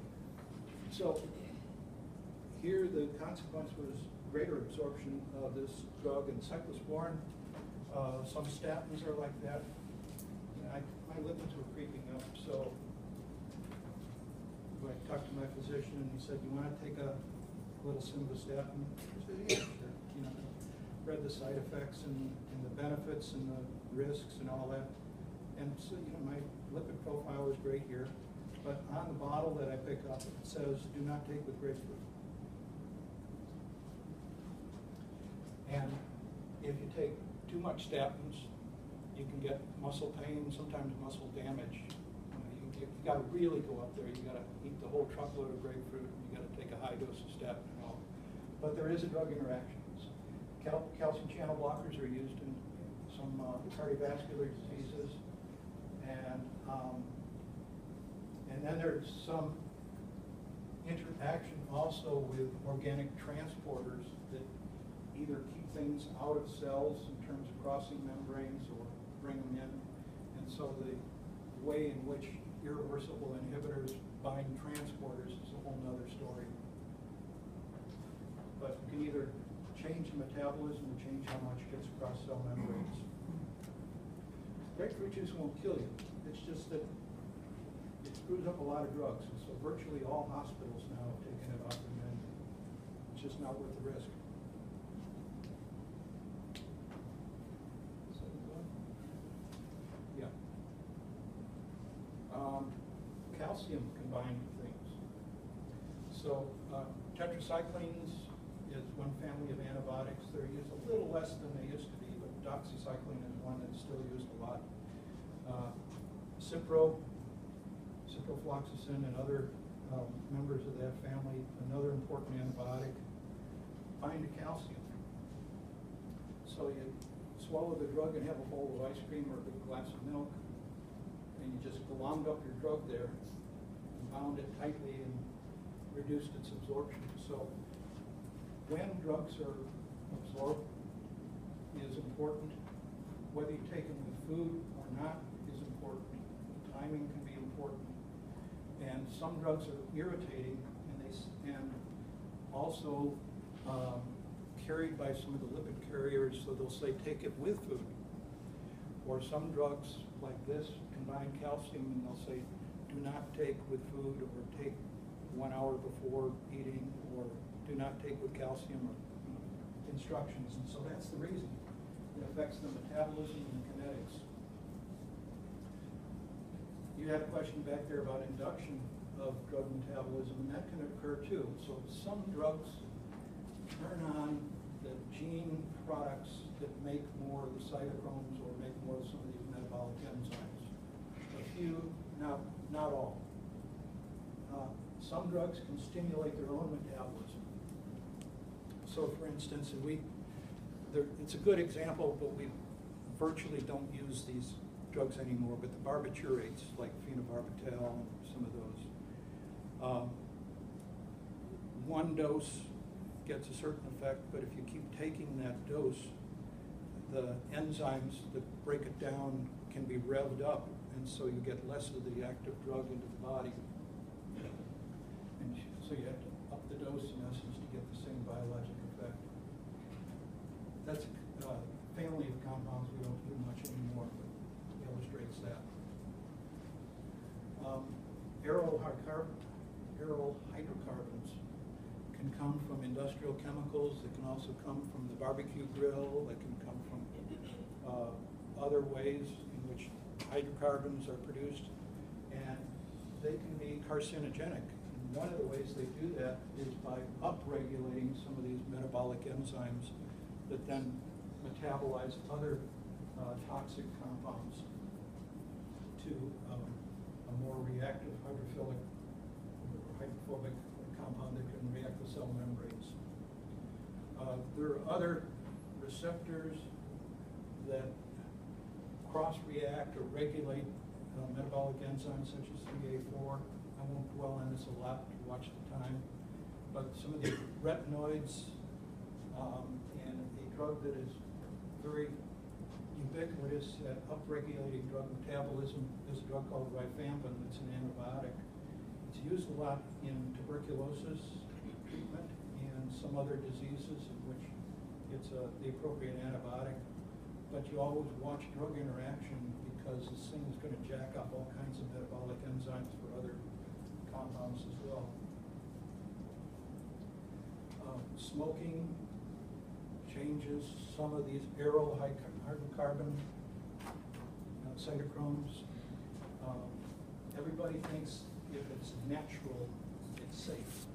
A: So here the consequence was greater absorption of this drug, and cyclosporin Some statins are like that. My lipids were creeping up, so I talked to my physician and he said, "You want to take a little simvastatin?" I said, "Yeah, sure." You know, read the side effects and the benefits and the risks and all that. And so, you know, my lipid profile is great here, but on the bottle that I pick up, it says, "Do not take with grapefruit." And if you take too much statins, you can get muscle pain, sometimes muscle damage. You gotta really go up there. You gotta eat the whole truckload of grapefruit, and you gotta take a high dose of statin and all. But there is a drug interaction. Calcium channel blockers are used in some cardiovascular diseases. And then there's some interaction also with organic transporters that either keep things out of cells in terms of crossing membranes or bring them in. And so the way in which irreversible inhibitors bind transporters is a whole nother story. But you can either change the metabolism or change how much gets across cell membranes. Grapefruit juice won't kill you. It's just that it screws up a lot of drugs. And so virtually all hospitals now have taken it off their menu. It's just not worth the risk. Yeah. Calcium combined with things. So tetracyclines is one family of antibiotics. They're used a little less than they used to be, but doxycycline is one that's still used a lot. Ciprofloxacin and other members of that family, another important antibiotic, bind to calcium. So you swallow the drug and have a bowl of ice cream or a big glass of milk, and you just glommed up your drug there and bound it tightly and reduced its absorption. So when drugs are absorbed is important. Whether you take them with food or not is important. The timing can be important. And some drugs are irritating, and also carried by some of the lipid carriers, so they'll say take it with food. Or some drugs like this combine calcium, and they'll say do not take with food, or take 1 hour before eating, or do not take with calcium, or instructions. And so that's the reason. It affects the metabolism and the kinetics. You had a question back there about induction of drug metabolism, and that can occur too. So some drugs turn on the gene products that make more of the cytochromes or make more of some of these metabolic enzymes. A few, not all. Some drugs can stimulate their own metabolism. So for instance, it's a good example, but we virtually don't use these drugs anymore, but the barbiturates, like phenobarbital and some of those. One dose gets a certain effect, but if you keep taking that dose, the enzymes that break it down can be revved up, and so you get less of the active drug into the body. And so you have to up the dose, in essence, to get the same biologic effect. That's a family of compounds we don't do much anymore, but it illustrates that. Aryl hydrocarbons can come from industrial chemicals. They can also come from the barbecue grill. They can come from other ways in which hydrocarbons are produced, and they can be carcinogenic. And one of the ways they do that is by upregulating some of these metabolic enzymes that then metabolize other toxic compounds to a more reactive hydrophilic or hydrophobic compound that can react with cell membranes. There are other receptors that cross-react or regulate metabolic enzymes such as CA4. I won't dwell on this a lot to watch the time, but some of the retinoids and a drug that is very ubiquitous at upregulating drug metabolism is a drug called rifampin. It's an antibiotic. It's used a lot in tuberculosis treatment and some other diseases in which it's the appropriate antibiotic. But you always watch drug interaction because this thing is going to jack up all kinds of metabolic enzymes for other compounds as well. Smoking changes some of these aryl hydrocarbon cytochromes. Everybody thinks if it's natural, it's safe,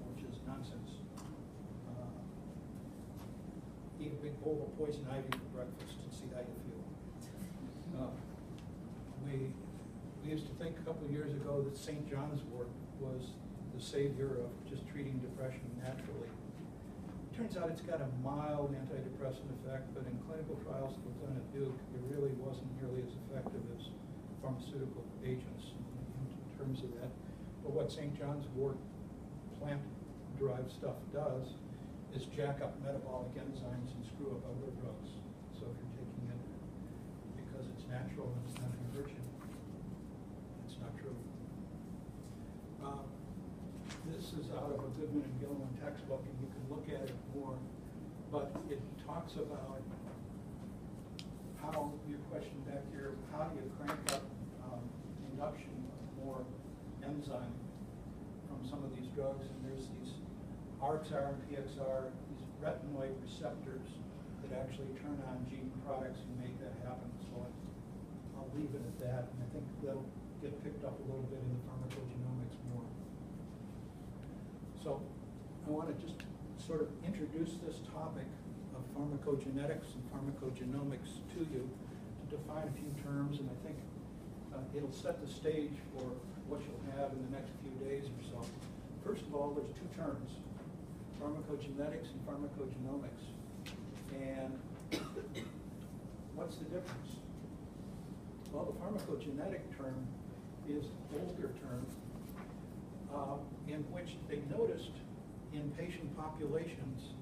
A: which is nonsense. Eat a big bowl of poison ivy for breakfast and see how you feel. We used to think a couple of years ago that St. John's wort was the savior of just treating depression naturally. Turns out it's got a mild antidepressant effect, but in clinical trials that were done at Duke, it really wasn't nearly as effective as pharmaceutical agents in terms of that. But what St. John's wort plant-derived stuff does is jack up metabolic enzymes and screw up other drugs. So if you're taking it because it's natural and it's not going to hurt you, it's not true. This is out of a Goodman and Gilman textbook, and you can look at it more, but it talks about how, your question back here, how do you crank up induction of more enzyme from some of these drugs, and there's these RXR and PXR, these retinoid receptors that actually turn on gene products and make that happen. So I'll leave it at that, and I think that'll get picked up a little bit in the pharmacogenomics more. So I want to just sort of introduce this topic of pharmacogenetics and pharmacogenomics to you, to define a few terms, and I think it'll set the stage for what you'll have in the next few days or so. First of all, there's two terms, pharmacogenetics and pharmacogenomics. And what's the difference? Well, the pharmacogenetic term is an older term in which they noticed in patient populations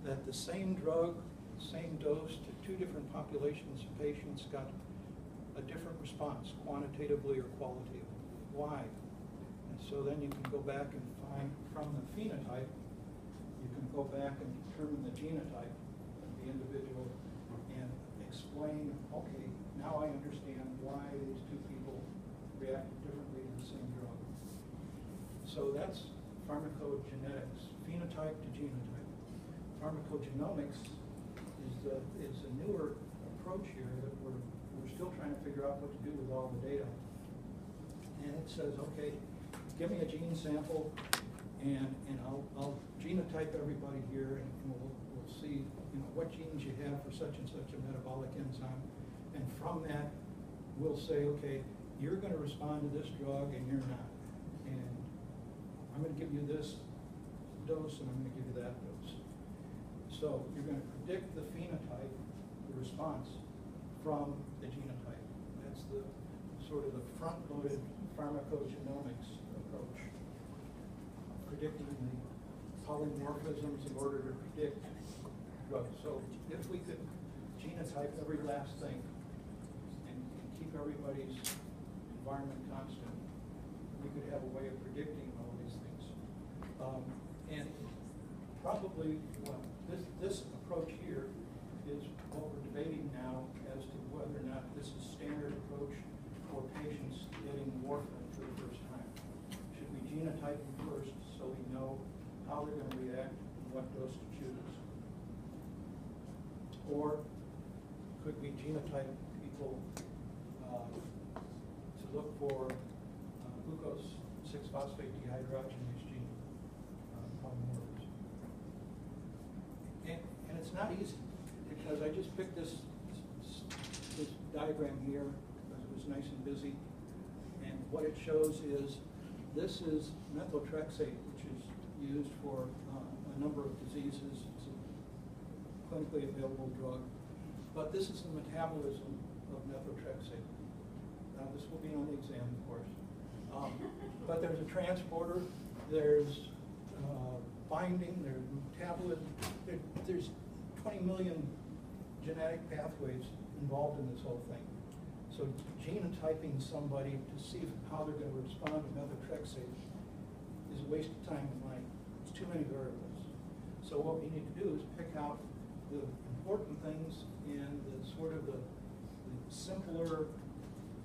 A: that the same drug, same dose to two different populations of patients got a different response, quantitatively or qualitatively. Why? And so then you can go back and find from the phenotype, you can go back and determine the genotype of the individual and explain, okay, now I understand why these two people reacted differently to the same drug. So that's pharmacogenetics, phenotype to genotype. Pharmacogenomics is a newer approach here that we're still trying to figure out what to do with all the data. And it says, okay, give me a gene sample, and I'll genotype everybody here, and we'll see what genes you have for such and such a metabolic enzyme, and from that we'll say, okay, you're going to respond to this drug and you're not, and I'm going to give you this dose and I'm going to give you that dose. So you're going to predict the phenotype, the response, from the genotype. That's the sort of the front-loaded pharmacogenomics approach, predicting the polymorphisms in order to predict drugs. So if we could genotype every last thing and keep everybody's environment constant, we could have a way of predicting all these things. And probably this approach here is what we're debating now as to whether or not this is standard approach for patients getting warfarin for the first time. Should we genotype them first so we know how they're going to react and what dose to choose? Or could we genotype people to look for glucose 6-phosphate dehydrogenase gene polymorphism? And it's not easy, because I just picked this diagram here because it was nice and busy, and what it shows is this is methotrexate, which is used for a number of diseases. It's a clinically available drug, but this is the metabolism of methotrexate. Now this will be on the exam, of course, but there's a transporter, there's binding, there's metabolism, there's 20 million genetic pathways involved in this whole thing. So genotyping somebody to see how they're going to respond to methotrexate is a waste of time and money. It's too many variables. So what we need to do is pick out the important things and the simpler,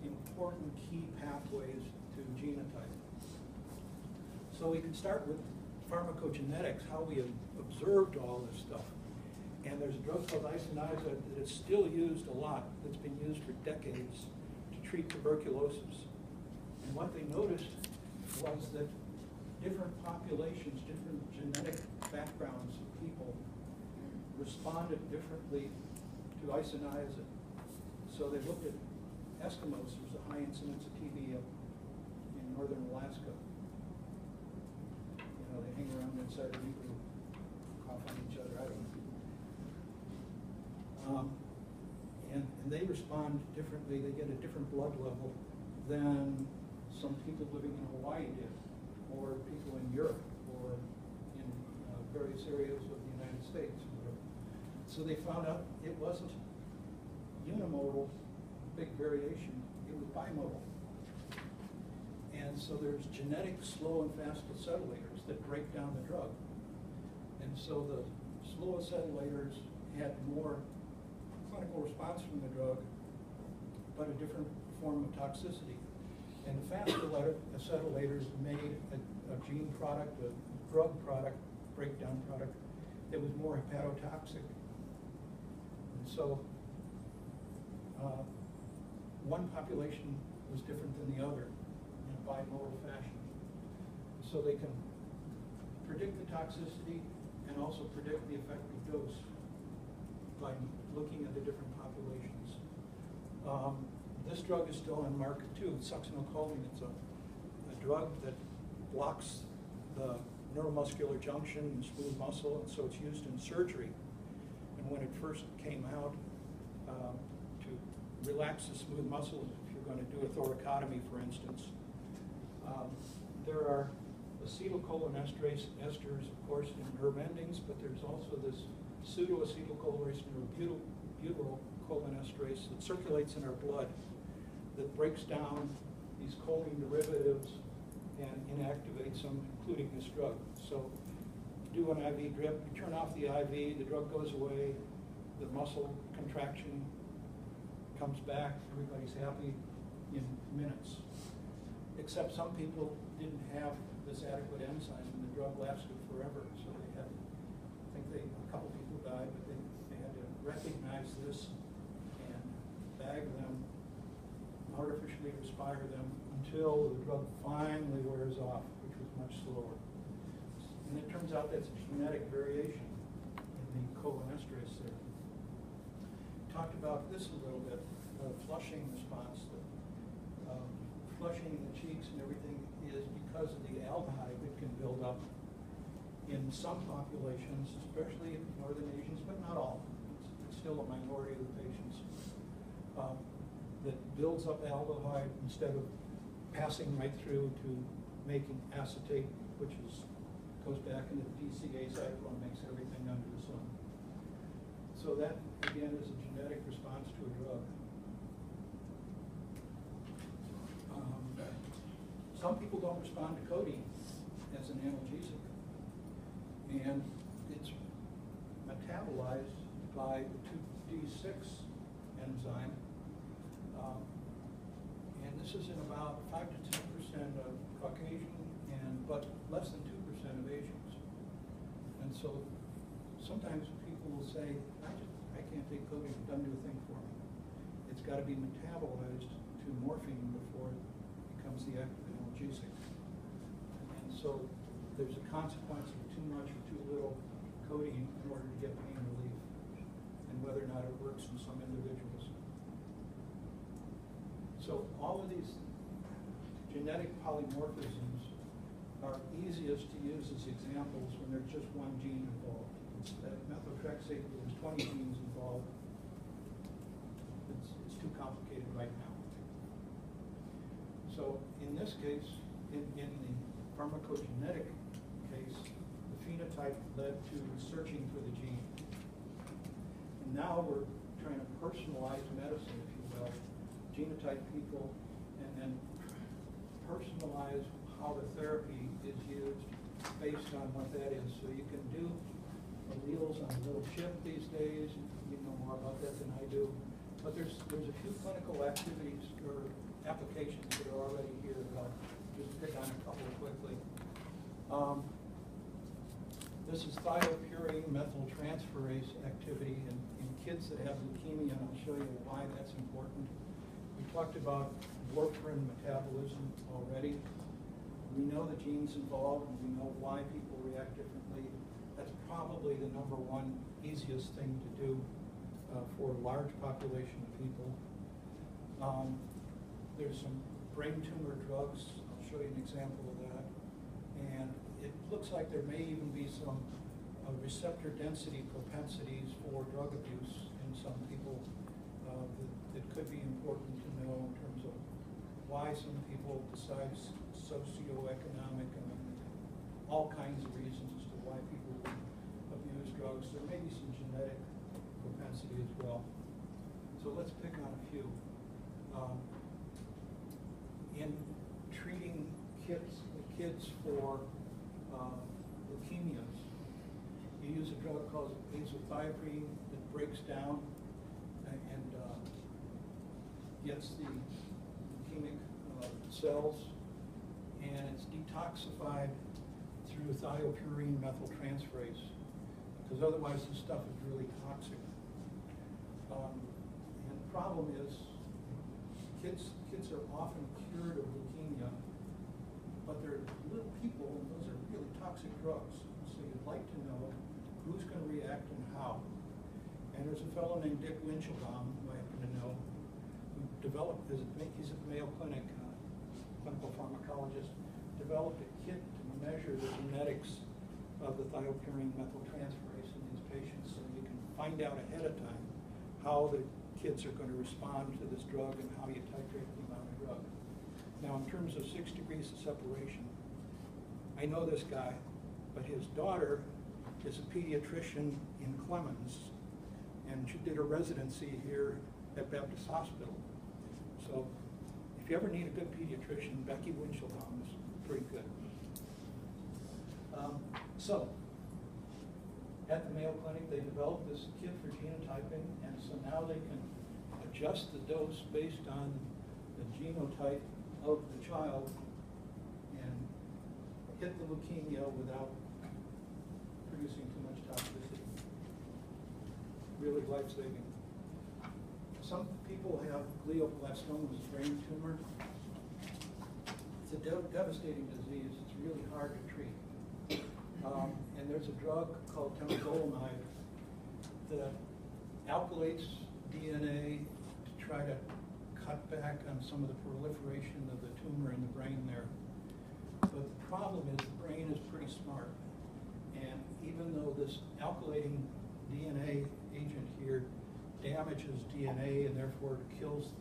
A: important key pathways to genotype. So we can start with pharmacogenetics, how we have observed all this stuff. And there's a drug called isoniazid that is still used a lot, that's been used for decades to treat tuberculosis. And what they noticed was that different populations, different genetic backgrounds of people responded differently to isoniazid. So they looked at Eskimos. There's a high incidence of TB in northern Alaska. You know, they hang around inside the igloo, cough on each other, I don't know. And they respond differently. They get a different blood level than some people living in Hawaii did, or people in Europe, or in various areas of the United States. Or whatever. So they found out it wasn't unimodal, big variation, it was bimodal. And so there's genetic slow and fast acetylators that break down the drug. And so the slow acetylators had more clinical response from the drug, but a different form of toxicity. And the fast acetylators made a gene product, a drug product, breakdown product, that was more hepatotoxic. And so one population was different than the other in a bimodal fashion. So they can predict the toxicity and also predict the effective dose by looking at the different populations. This drug is still on market too, succinylcholine. It's a drug that blocks the neuromuscular junction and smooth muscle, and so it's used in surgery. And when it first came out, to relax the smooth muscle, if you're going to do a thoracotomy, for instance, there are acetylcholinesterase esters, of course, in nerve endings, but there's also this pseudoacetylcholinesterase butyrylcholinesterase that circulates in our blood that breaks down these choline derivatives and inactivates them, including this drug. So do an IV drip, you turn off the IV, the drug goes away, the muscle contraction comes back, everybody's happy in minutes. Except some people didn't have this adequate enzyme and the drug lasted forever. So they had, I think a couple people died, but they had to recognize this and bag them, artificially respire them until the drug finally wears off, which was much slower. And it turns out that's a genetic variation in the cholinesterase there. Talked about this a little bit, the flushing response. Flushing in the cheeks and everything is because of the aldehyde that can build up in some populations, especially Northern Asians, but not all. It's still a minority of the patients. That builds up aldehyde instead of passing right through to making acetate, which goes back into the DCA cycle and makes everything under the sun. So that, again, is a genetic response to a drug. Some people don't respond to codeine as an analgesic, and it's metabolized by the 2D6 enzyme. And this is in about 5 to 10% of Caucasian, but less than 2% of Asians. And so sometimes people will say, I can't take codeine, it doesn't do a thing for me. It's got to be metabolized to morphine before it becomes the active analgesic. And so there's a consequence of too much or too little codeine in order to get pain relief, and whether or not it works in some individuals. So all of these genetic polymorphisms are easiest to use as examples when there's just one gene involved. It's that methotrexate, there's 20 genes involved. It's too complicated right now. So in this case, in the pharmacogenetic case, the phenotype led to searching for the gene. And now we're trying to personalize medicine, if you will, genotype people, and then personalize how the therapy is used based on what that is. So you can do alleles on a little chip these days. You know more about that than I do. But there's a few clinical activities or applications that are already here that I'll just pick on a couple quickly. This is thiopurine methyltransferase activity in kids that have leukemia, and I'll show you why that's important. We talked about warfarin metabolism already. We know the genes involved, and we know why people react differently. That's probably the number one easiest thing to do for a large population of people. There's some brain tumor drugs. I'll show you an example of that. And it looks like there may even be some receptor density propensities for drug abuse in some people that could be important to know in terms of why some people decide socioeconomic and all kinds of reasons as to why people abuse drugs. There may be some genetic propensity as well. So let's pick on a few. In treating kids for leukemias, you use a drug called azathioprine that breaks down and gets the leukemic cells, and it's detoxified through thiopurine methyltransferase, because otherwise this stuff is really toxic. And the problem is kids are often cured of leukemia, but they're little people, and those are really toxic drugs. So you'd like to know who's going to react and how. And there's a fellow named Dick Winchelbaum, who I happen to know, who developed this. He's at Mayo Clinic, clinical pharmacologist, developed a kit to measure the genetics of the thiopurine methyltransferase in these patients, so you can find out ahead of time how the kids are going to respond to this drug and how you titrate the amount of drug. Now, in terms of 6 degrees of separation, I know this guy, but his daughter is a pediatrician in Clemens, and she did a residency here at Baptist Hospital. So if you ever need a good pediatrician, Becky Winchelbaum is pretty good. So at the Mayo Clinic, they developed this kit for genotyping, and so now they can adjust the dose based on the genotype of the child and hit the leukemia without producing too much toxicity. Really life-saving. Some people have glioblastoma, brain tumor. It's a devastating disease. It's really hard to treat. And there's a drug called temozolomide that alkylates DNA to try to cut back on some of the proliferation of the tumor in the brain there. But the problem is the brain is pretty smart. And even though this alkylating DNA agent here damages DNA and therefore kills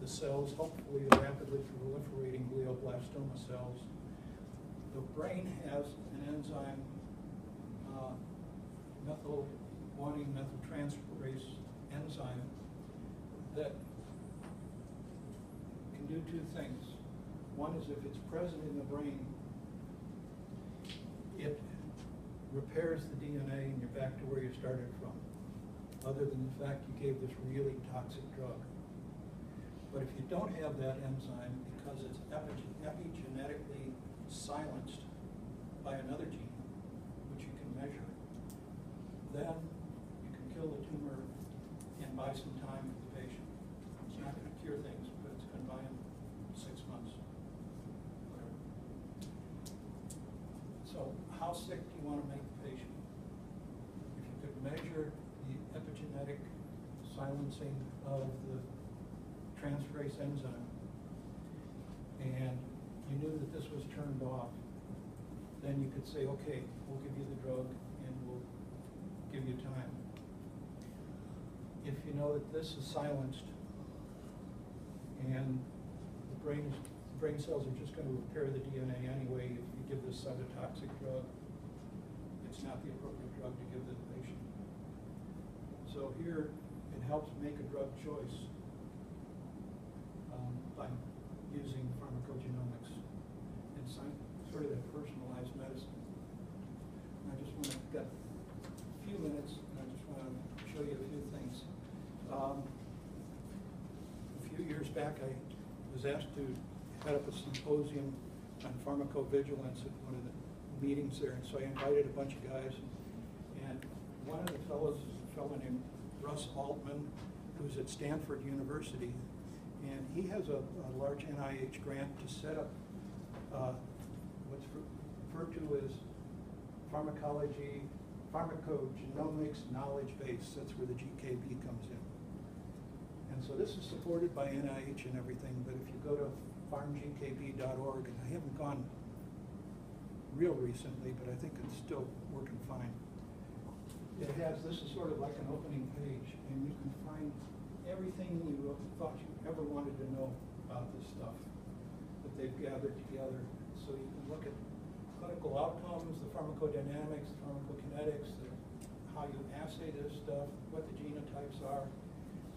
A: the cells, hopefully the rapidly proliferating glioblastoma cells, the brain has an enzyme, methyl-1 methyltransferase enzyme, that can do 2 things. One is if it's present in the brain, it repairs the DNA and you're back to where you started from, other than the fact you gave this really toxic drug. But if you don't have that enzyme, because it's epigenetically silenced by another gene, which you can measure, then you can kill the tumor and buy some time for the patient. It's not going to cure things, but it's going to buy them 6 months, whatever. So how sick do you want to make the patient? If you could measure the epigenetic silencing of the transferase enzyme, and you knew that this was turned off, then you could say, okay, we'll give you the drug and we'll give you time. If you know that this is silenced and the brain cells are just going to repair the DNA anyway, if you give this cytotoxic drug, it's not the appropriate drug to give the patient. So here, it helps make a drug choice by using pharmacogenomics and sort of that personalized medicine. And I just want to, got a few minutes, and I just want to show you a few things. years back, I was asked to head up a symposium on pharmacovigilance at one of the meetings there, and so I invited a bunch of guys. And one of the fellows is a fellow named Russ Altman, who's at Stanford University, and he has a large NIH grant to set up what's referred to as pharmacogenomics knowledge base. That's where the GKB comes in. And so this is supported by NIH and everything, but if you go to farmgkb.org, and I haven't gone real recently, but I think it's still working fine. It has, this is sort of like an opening page, and you can find everything you thought you ever wanted to know about this stuff that they've gathered together. So you can look at clinical outcomes, the pharmacodynamics, the pharmacokinetics, how you assay this stuff, what the genotypes are.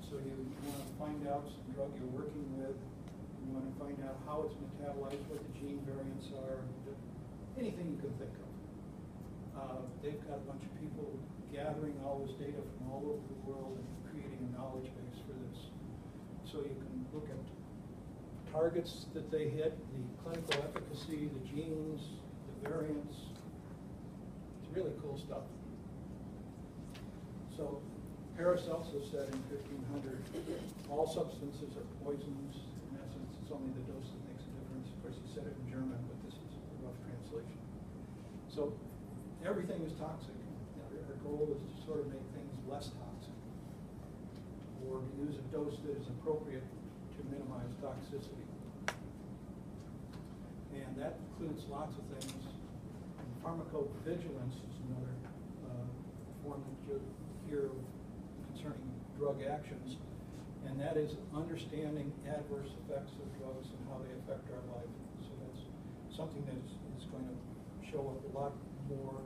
A: So you want to find out some drug you're working with. You want to find out how it's metabolized, what the gene variants are, anything you can think of. They've got a bunch of people gathering all this data from all over the world and creating a knowledge base for this. So you can look at targets that they hit, the clinical efficacy, the genes, the variants. It's really cool stuff. So Paracelsus said in 1500, all substances are poisons. In essence, it's only the dose that makes a difference. Of course, he said it in German, but this is a rough translation. So everything is toxic. Our goal is to sort of make things less toxic, or to use a dose that is appropriate to minimize toxicity. And that includes lots of things. And pharmacovigilance is another form that you'll hear of concerning drug actions, and that is understanding adverse effects of drugs and how they affect our life. So that's something that is going to show up a lot more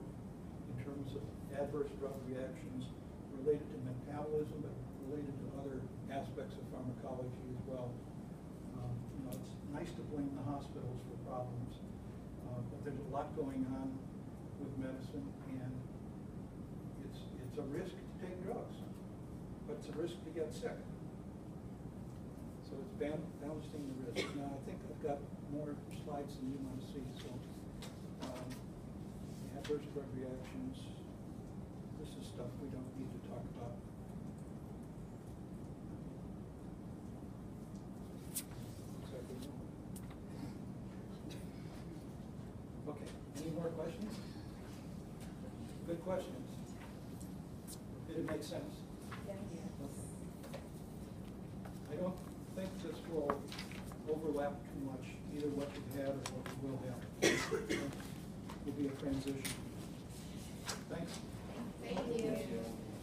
A: in terms of adverse drug reactions related to metabolism, but related to other aspects of pharmacology as well. It's nice to blame the hospitals for problems, but there's a lot going on with medicine, and it's a risk to take drugs, but it's a risk to get sick. So it's balancing the risk. Now, I think I've got more slides than you want to see, so adverse drug reactions. This is stuff we don't need to talk about. Looks like we don't. Okay, any more questions? Good questions. Did it make sense?
C: Yes.
A: I don't think this will overlap too much, either what you had or what you will have. Will be a transition. Thanks.
E: Thank you.